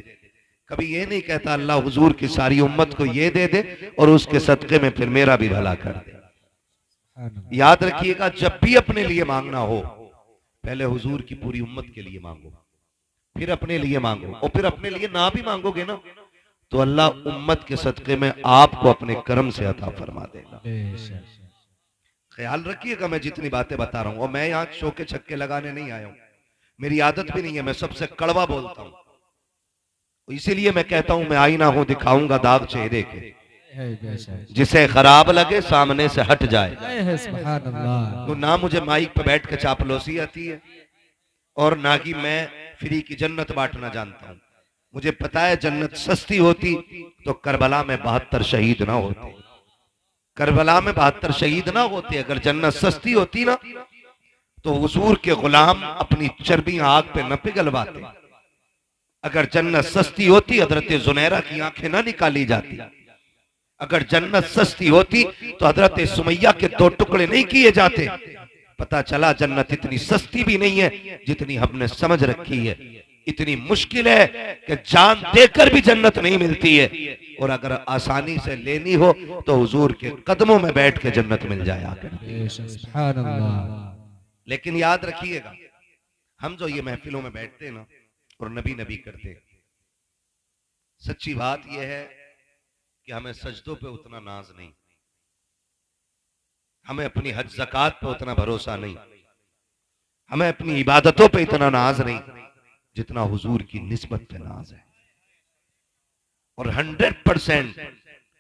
कभी ये नहीं कहता अल्लाह हुजूर की सारी उम्मत को ये दे दे और उसके सदके में फिर मेरा भी भला कर दे। याद रखिएगा, जब भी अपने लिए मांगना हो, पहले हुजूर की पूरी उम्मत के लिए मांगो, फिर अपने लिए मांगो, और फिर अपने लिए ना भी मांगोगे ना तो अल्लाह उम्मत के सदके में आपको अपने कर्म से अता फरमा देगा। ख्याल रखिएगा मैं जितनी बातें बता रहा हूं, और मैं यहाँ शोके छक्के लगाने नहीं आया हूं, मेरी आदत भी नहीं है, मैं सबसे कड़वा बोलता हूं। इसीलिए मैं कहता हूं मैं आईना हूं, दिखाऊंगा दाग चेहरे के, जिसे खराब लगे सामने से हट जाए। तो ना मुझे माइक पे बैठ के चापलोसी आती है और ना ही मैं फ्री की जन्नत बांटना जानता हूं। मुझे पता है जन्नत सस्ती होती तो करबला में 72 शहीद ना होते, करबला में 72 शहीद ना होते। अगर जन्नत सस्ती होती ना तो हुजूर के गुलाम अपनी चर्बियां आग पे न पिघलवाते। अगर जन्नत सस्ती होती हजरत जुनैरा की आंखें ना निकाली जाती। अगर जन्नत सस्ती होती तो हजरत सुमैया के 2 टुकड़े नहीं किए जाते। पता चला जन्नत इतनी सस्ती भी नहीं है जितनी हमने समझ रखी है। इतनी मुश्किल है कि जान देकर भी जन्नत नहीं मिलती है, और अगर आसानी से लेनी हो तो हुजूर के कदमों में बैठ के जन्नत मिल जाया कर। लेकिन याद रखिएगा, हम जो ये महफिलों में बैठते हैं ना और नबी नबी करते हैं, सच्ची बात यह है कि हमें सजदों पे उतना नाज नहीं, हमें अपनी हज ज़कात पे उतना भरोसा नहीं, हमें अपनी इबादतों पे इतना नाज नहीं जितना हुजूर की निस्बत पे नाज है। और 100%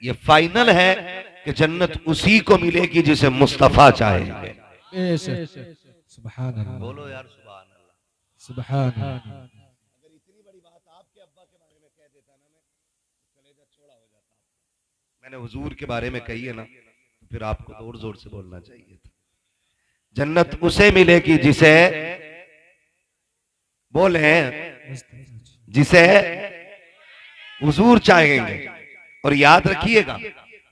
ये फाइनल है कि जन्नत उसी को मिलेगी जिसे मुस्तफा चाहेंगे। बोलो यार सुभान अल्लाह, सुभान अल्लाह। अगर इतनी बड़ी बात आपके अब्बा के बारे में कह देता ना, मैं कलेजा छोड़ा हो जाता। मैंने हुजूर के बारे में कही है ना, तो फिर आपको जोर जोर से बोलना चाहिए था। जन्नत उसे मिलेगी जिसे, बोले जिसे हुजूर चाहेंगे। और याद रखिएगा,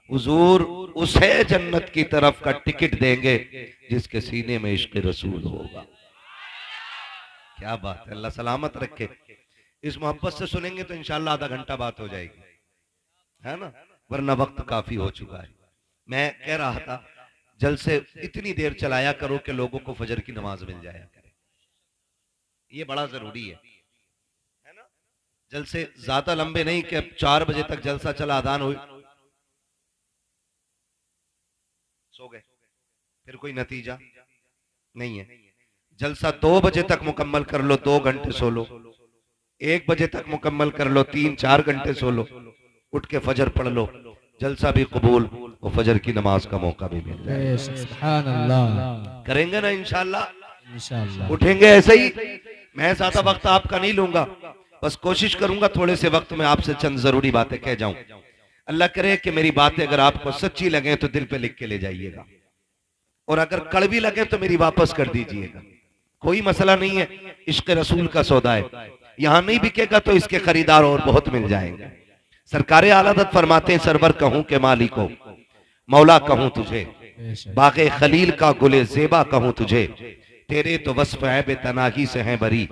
हुजूर उसे जन्नत की तरफ का टिकट देंगे जिसके सीने में इश्क रसूल होगा। क्या बात है, अल्लाह सलामत रखे। इस मोहब्बत से सुनेंगे तो इंशाअल्लाह आधा घंटा बात हो जाएगी, है ना, वरना वक्त काफी हो चुका है। मैं कह रहा था जलसे इतनी देर चलाया करो कि लोगों को फजर की नमाज मिल जाया करे, ये बड़ा जरूरी है ना। जलसे ज्यादा लंबे नहीं कि अब 4 बजे तक जलसा चला, अजान हुई सो गए, फिर कोई नतीजा नहीं है। जलसा 2 बजे तक मुकम्मल कर लो, 2 घंटे सो लो। 1 बजे तक मुकम्मल कर लो, 3-4 घंटे सो लो, उठ के फजर पढ़ लो, जलसा भी कबूल और फजर की नमाज का मौका भी मिल जाए। सुभान अल्लाह। करेंगे ना इंशाअल्लाह, इंशाअल्लाह उठेंगे ऐसे ही। मैं ज्यादा वक्त आपका नहीं लूंगा, बस कोशिश करूंगा थोड़े से वक्त में आपसे चंद जरूरी बातें कह जाऊं। अल्लाह करे कि मेरी बातें अगर आपको सच्ची लगे तो दिल पे लिख के ले जाइएगा, और अगर कड़वी लगे तो मेरी वापस कर दीजिएगा। कोई मसला नहीं है, इश्क रसूल का सौदा है। यहां नहीं बिकेगा तो इसके खरीदार और बहुत मिल जाएंगे। सरकारे आलादत फरमाते हैं, सरवर कहूं के मालिको, मौला कहूं तुझे, बागे खलील का गुले जेबा कहूं तुझे, तेरे तो वस्फ है बेतनाही से हैं बरी,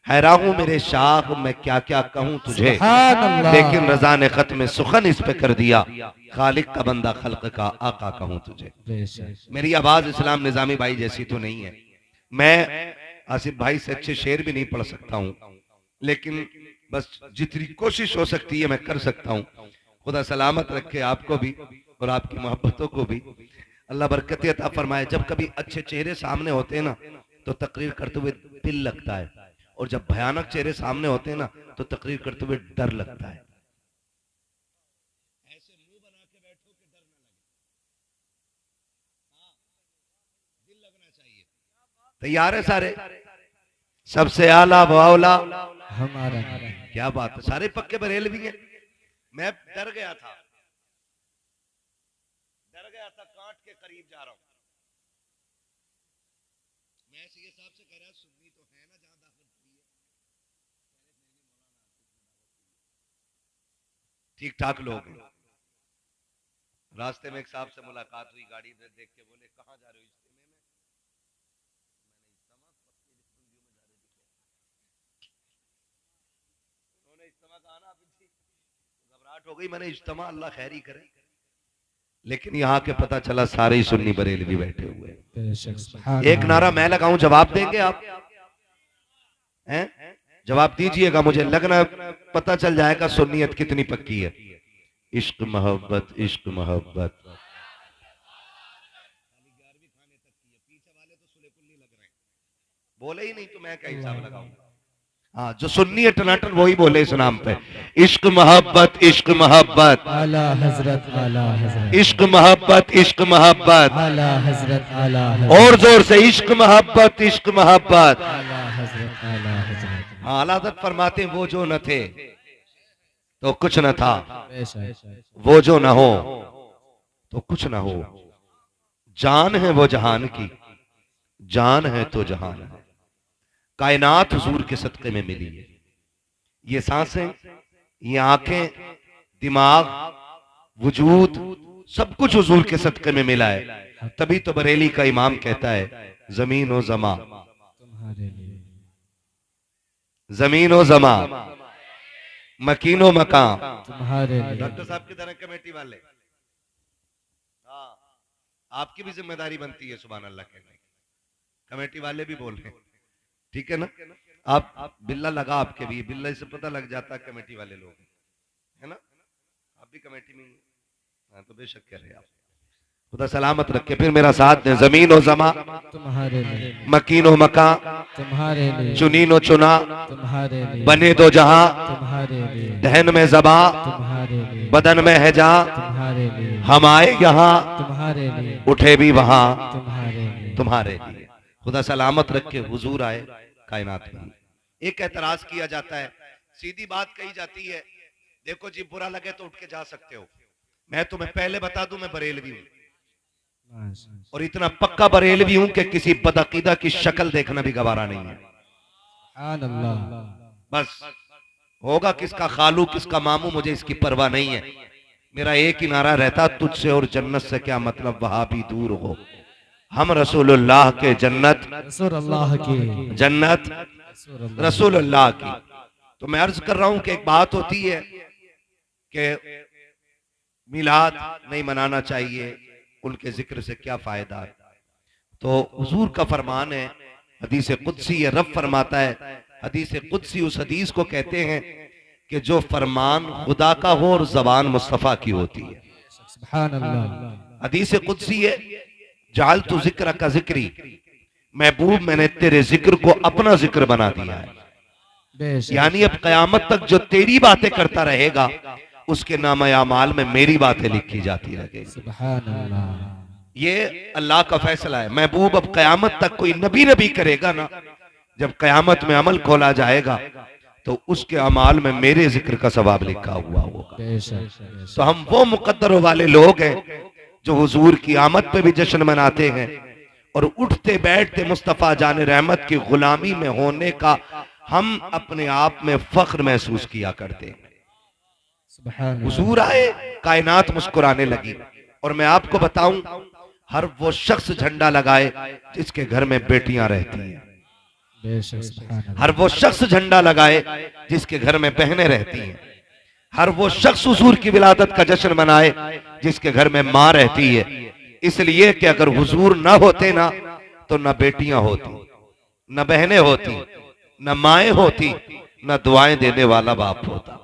हैरान हूं मेरे शाह मैं क्या क्या कहूं तुझे, लेकिन रजा ने खत में सुखन इस पे कर दिया, खालिक का बंदा खल्क का आका कहूं तुझे। मेरी आवाज इस्लाम निजामी भाई जैसी तो नहीं है, मैं आसिफ भाई से अच्छे शेर भी नहीं पढ़ सकता हूं, लेकिन बस जितनी कोशिश हो सकती है मैं कर सकता हूं। खुदा सलामत रखे आपको भी और आपकी मोहब्बतों को भी, अल्लाह बरकत अता फरमाए। जब कभी अच्छे चेहरे सामने होते हैं ना तो तकरीर करते हुए दिल लगता है, और जब भयानक चेहरे सामने होते हैं ना तो तकरीर करते हुए डर लगता है। ऐसे मुंह बना के बैठो कि डर ना लगे, हाँ, दिल लगना चाहिए। तैयार है सारे? सबसे आला वाला हमारा। क्या बात है, सारे पक्के बरेलवी हैं। मैं डर गया था कांट के करीब जा रहा हूं। मैं ये साहब से कह रहा सुन्नी तो है ना जहां दाखिल की है, ठीक ठाक लोग हैं। रास्ते में एक साहब से मुलाकात हुई, गाड़ी देख के बोले कहां जा रहे हो? घबराहट हो गई, मैंने इज्तिमा अल्लाह खैरी करे, लेकिन यहाँ के पता चला सारे ही सुन्नी बरेलवी बैठे हुए हैं। एक नारा मैं लगाऊं, जवाब देंगे आप? हैं? जवाब दीजिएगा, मुझे लगना पता चल जाएगा सुन्नियत कितनी पक्की है। इश्क मोहब्बत, इश्क मोहब्बत। बोले ही नहीं तो मैं क्या हिसाब लगाऊंगा? हाँ, जो सुन्नी है टनाटन वही बोले इस नाम पे, इश्क मोहब्बत, इश्क मोहब्बत, आला हजरत, आला हजरत, इश्क मोहब्बत, इश्क मोहब्बत, आला हजरत, आला हजरत, और जोर से इश्क मोहब्बत, इश्क मोहब्बत। आला हजरत, आला हजरत। हाँ, आलादत फरमाते वो जो न थे तो कुछ न था, वो जो न हो तो कुछ न हो, जान है वो जहान की, जान है तो जहान है, कायनात हुजूर के सदक़े में मिली है। ये सांसें, ये आंखें, दिमाग, वजूद, सब कुछ हुजूर के सदक़े में मिला है। तभी तो बरेली का इमाम कहता है जमीन ओ जमा, जमीन ओ जमा, मकीन ओ मकान तुम्हारे लिए। डॉक्टर साहब की तरह कमेटी वाले, हाँ, आपकी भी जिम्मेदारी बनती है सुभान अल्लाह कहने की। कमेटी वाले भी बोल रहे हैं, ठीक है ना? आप बिल्ला लगा आपके भी, बिल्ला से पता लग जाता है कमेटी वाले लोग है ना? आप भी कमेटी में, हाँ, तो बेशक कह रहे आप। खुदा सलामत रखे। फिर मेरा साथ दें, जमीन ओ जमा तुम्हारे लिए, मकीन ओ मका तुम्हारे लिए, चुनीन ओ चुना तुम्हारे लिए, बने दो जहां तुम्हारे लिए, दहन में जबा तुम्हारे लिए, बदन में है जा, तुम्हारे लिए, हम आए यहाँ तुम्हारे लिए, उठे भी वहां तुम्हारे लिए, तुम्हारे लिए। खुदा सलामत रखे, हुजूर आए कायनात में। एक एतराज किया जाता है, सीधी बात कही जाती है, देखो जी बुरा लगे तो उठ के जा सकते हो। मैं तुम्हें पहले बता दूं, मैं बरेलवी हूं और इतना पक्का बरेलवी हूं कि किसी बदअकीदा की शक्ल देखना भी गवारा नहीं है। बस होगा किसका खालू किसका मामू, मुझे इसकी परवाह नहीं है। मेरा एक ही नारा रहता, तुझसे और जन्नत से क्या मतलब वहां भी दूर हो, हम रसूलुल्लाह के जन्नत, रसूलुल्लाह की जन्नत रसूलुल्लाह की। तो मैं अर्ज कर रहा हूं कि एक बात होती है कि मिलाद नहीं मनाना चाहिए, उनके जिक्र से क्या फायदा है। तो हुजूर का फरमान है, हदीस कुदसी है, रब फरमाता है, हदीस कुदसी उस हदीस को कहते हैं कि जो फरमान खुदा का हो और जबान मुस्तफा की होती है। सुभान अल्लाह। हदीस कुदसी है, जाल तू जिक्र का जिक्री, महबूब मैंने तेरे जिक्र को अपना जिक्र बना दिया है। यानी अब कयामत तक जो तेरी बातें करता रहेगा उसके नाम आमाल में मेरी बातें लिखी जाती रहेगी। सुभान अल्लाह। ये अल्लाह का फैसला है। महबूब अब कयामत तक कोई नबी नबी करेगा ना, जब कयामत में अमल खोला जाएगा तो उसके अमाल में मेरे जिक्र का सवाब लिखा हुआ होगा। बेशक तो हम वो मुकद्दर वाले लोग हैं जो हुजूर की आमद पे भी जश्न मनाते हैं और उठते बैठते मुस्तफ़ा जान रहमत की गुलामी में होने का हम अपने आप में फख्र महसूस किया करते हैं। सुभान अल्लाह। हुजूर आए, कायनात मुस्कुराने लगी। और मैं आपको बताऊं, हर वो शख्स झंडा लगाए जिसके घर में बेटियां रहती हैं। बेशक सुभान अल्लाह। हर वो शख्स झंडा लगाए जिसके घर में बहनें रहती हैं। हर वो शख्स हुजूर की विलादत का जश्न मनाए जिसके घर में माँ रहती है। इसलिए कि अगर हुजूर ना होते ना तो न बेटियां होती, न बहनें होती, न माएं होती, न दुआएं देने वाला बाप होता।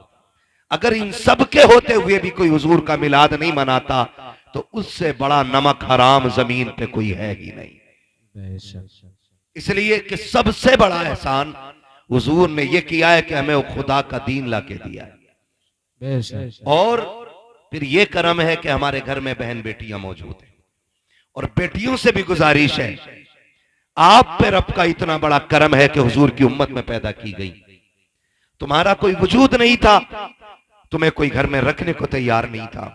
अगर इन सब के होते हुए भी कोई हुजूर का मिलाद नहीं मनाता तो उससे बड़ा नमक हराम जमीन पे कोई है ही नहीं। बेशक इसलिए कि सबसे बड़ा एहसान हुजूर ने यह किया है कि हमें वो खुदा का दीन ला के दिया है। बेशक और फिर ये करम है कि हमारे घर में बहन बेटियां मौजूद हैं। और बेटियों से भी गुजारिश है, आप पे रब का इतना बड़ा करम है कि हुजूर की उम्मत में पैदा की गई। तुम्हारा कोई वजूद नहीं था, तुम्हें कोई घर में रखने को तैयार नहीं था,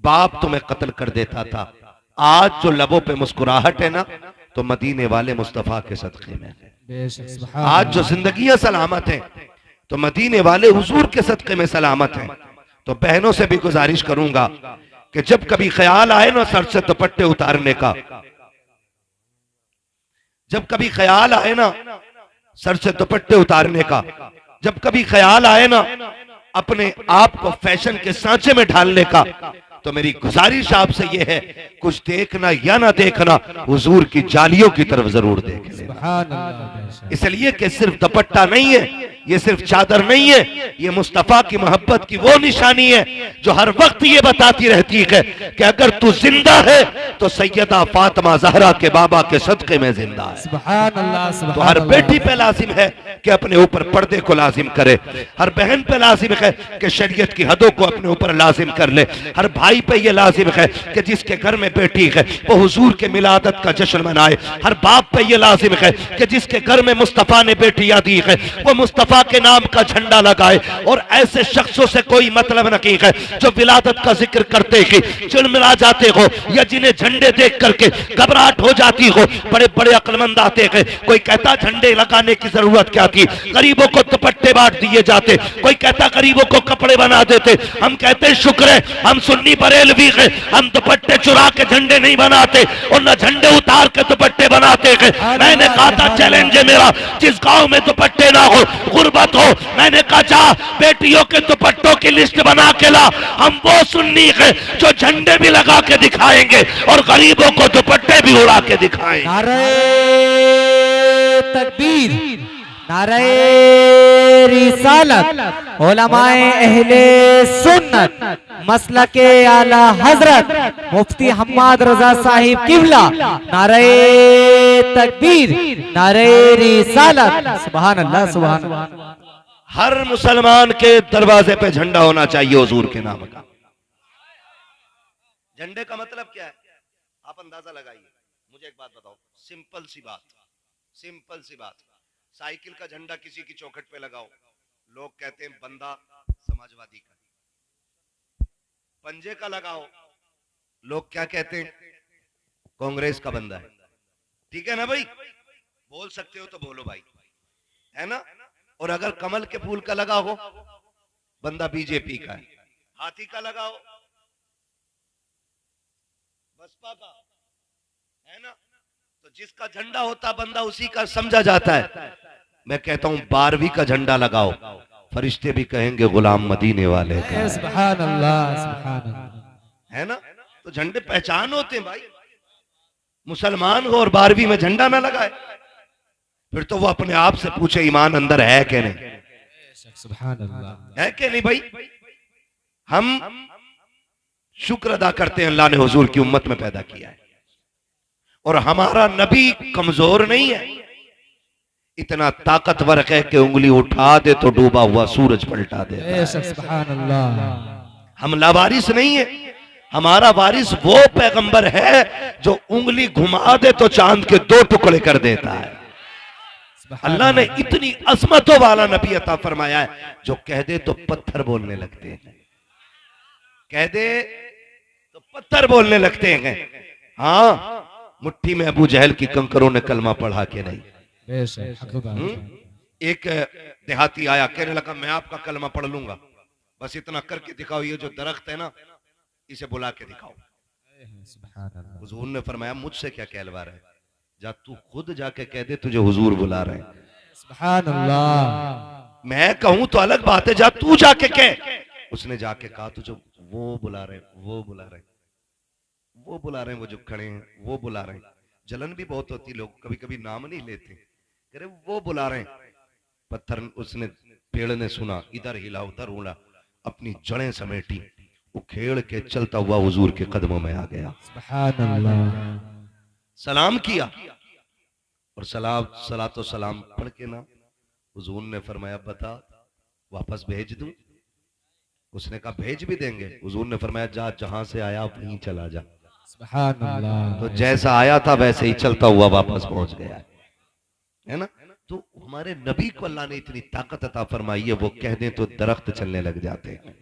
बाप तुम्हें कत्ल कर देता था। आज जो लबों पे मुस्कुराहट है ना, तो मदीने वाले मुस्तफा के सदक़े में है। बेशक सुभान आज जो जिंदगियां सलामत हैं तो मदीने वाले हुजूर के सदक़े में सलामत हैं। तो बहनों से भी गुजारिश करूंगा कि जब कभी ख्याल आए ना सर से दुपट्टे उतारने का, जब कभी ख्याल आए ना सर से दुपट्टे उतारने का, जब कभी ख्याल आए ना अपने आप को फैशन के सांचे में ढालने का, तो मेरी गुजारिश आपसे यह है, कुछ देखना या ना देखना, हुजूर की जालियों की तरफ जरूर देख लेना। सुभान अल्लाह। बेशक इसलिए कि सिर्फ दुपट्टा नहीं है, ये सिर्फ चादर नहीं है, ये मुस्तफा की मोहब्बत की वो निशानी है जो हर वक्त ये बताती रहती है कि अगर तू जिंदा है तो सैयदा फातिमा ज़हरा के बाबा के सदक़े में जिंदा है। सुभान अल्लाह। तो सुभान हर अल्लाह। बेटी पे लाजिम है कि अपने ऊपर पर्दे को लाजिम करे, हर बहन पे लाजिम है कि शरीयत की हदों को अपने ऊपर लाजिम कर ले, हर भाई पे ये लाजिम है कि जिसके घर में बेटी है वो हुजूर के मिलादत का जश्न मनाए, हर बाप पे ये लाजिम है कि जिसके घर में मुस्तफा ने बेटियां दी है वो मुस्तफा के नाम का झंडा लगाए। और ऐसे शख्सों से कोई मतलब नहीं है जो विलादत का जिक्र करते ही चिड़मिड़ा जाते हो या जिन्हें झंडे देख करके घबराहट हो जाती हो। बड़े बड़े अक्लमंद आते हैं, कोई कहता झंडे लगाने की जरूरत क्या थी, गरीबों को दुपट्टे बांट दिए जाते, कोई कहता गरीबों को कपड़े बना देते। हम कहते शुक्र है हम सुन्नी बरेलवी हैं, हम दुपट्टे चुरा के झंडे नहीं बनाते और न झंडे उतार के दुपट्टे बनाते हैं। मैंने कहा था चैलेंज है मेरा, जिस गांव में दुपट्टे ना हो, गुर्बत हो, मैंने कहा जा बेटियों के दुपट्टों की लिस्ट बना के ला। हम वो सुन्नी है जो झंडे भी लगा के दिखाएंगे और गरीबों को दुपट्टे भी उड़ा के दिखाएंगे। नारे तकबीर, नारे रिसालत, उलमाए अहले सुन्नत, मसलके आला हजरत मुफ्ती हम्माद रजा साहिब किबला, नारे तकबीर, नारे रिसालत। सुभान अल्लाह। सुभान अल्लाह। हर मुसलमान के दरवाजे पे झंडा होना चाहिए हुजूर के नाम का। झंडे का मतलब क्या है आप अंदाजा लगाइए। मुझे एक बात बताओ, सिंपल सी बात, सिंपल सी बात। साइकिल का झंडा किसी की चौखट पे लगाओ, लोग कहते हैं बंदा समाजवादी का। पंजे का लगाओ, लोग क्या कहते हैं, कांग्रेस का बंदा है। ठीक है ना भाई, बोल सकते हो तो बोलो भाई, है ना। और अगर कमल के फूल का लगा हो, बंदा बीजेपी का है। हाथी का लगाओ, बसपा का है ना। तो जिसका झंडा होता बंदा उसी का समझा जाता है। मैं कहता हूं 12वीं का झंडा लगाओ, फरिश्ते भी कहेंगे गुलाम मदीने वाले का। सुभान अल्लाह। सुभान अल्लाह। है ना। तो झंडे पहचान होते हैं भाई। मुसलमान हो और 12वीं में झंडा ना लगाए, फिर तो वो अपने आप से पूछे ईमान अंदर है कि नहीं, सुभान अल्लाह, है कि नहीं भाई। हम शुक्र अदा करते हैं अल्लाह ने हुजूर की उम्मत में पैदा किया है। और हमारा नबी कमजोर नहीं है, इतना ताकतवर है कि उंगली उठा दे तो डूबा हुआ सूरज पलटा दे। सुभान अल्लाह। हम लावारिस नहीं है, हमारा वारिस वो पैगंबर है जो उंगली घुमा दे तो चांद के 2 टुकड़े कर देता है। अल्लाह ने इतनी अजमतों वाला नबी अता फरमाया है जो कह दे तो पत्थर बोलने लगते हैं, कह दे तो पत्थर बोलने लगते हैं। हाँ, मुट्ठी में अबू जहल की कंकरों ने कलमा पढ़ा के नहीं। एक देहाती आया, कहने लगा मैं आपका कलमा पढ़ लूंगा, बस इतना करके दिखाओ, ये जो दरख्त है ना इसे बुला के दिखाओ। हुजूर ने फरमाया मुझसे क्या कहलवा रहा है, जा तू खुद जाके कह दे तुझे हुजूर बुला रहे हैं। सुभान अल्लाह। मैं कहूं तो अलग बात है, जा तू जाके कह। उसने जाके कहा तुझे वो बुला रहे हैं, वो बुला रहे हैं, वो बुला रहे हैं, वो जो खड़े हैं वो बुला रहे हैं। जलन भी बहुत होती, लोग कभी कभी नाम नहीं लेते, कह रहे वो बुला रहे हैं। पत्थर उसने, पेड़ ने सुना, इधर हिला उधर उड़ा, अपनी जड़ें समेटी, उखेड़ के चलता हुआ हुजूर के कदमों में आ गया। सुभान अल्लाह। सलाम किया और सलातो सलाम पढ़ के ना हुजूर ने फरमाया बता वापस भेज दूं? उसने कहा भेज भी देंगे। हुजूर ने फरमाया जा जहां से आया वहीं चला जा। सुभान अल्लाह। तो जैसा आया था वैसे ही चलता हुआ वापस पहुंच गया है ना। तो हमारे नबी को अल्लाह ने इतनी ताकत अता फरमाई है, वो कह दें तो दरख्त चलने लग जाते हैं।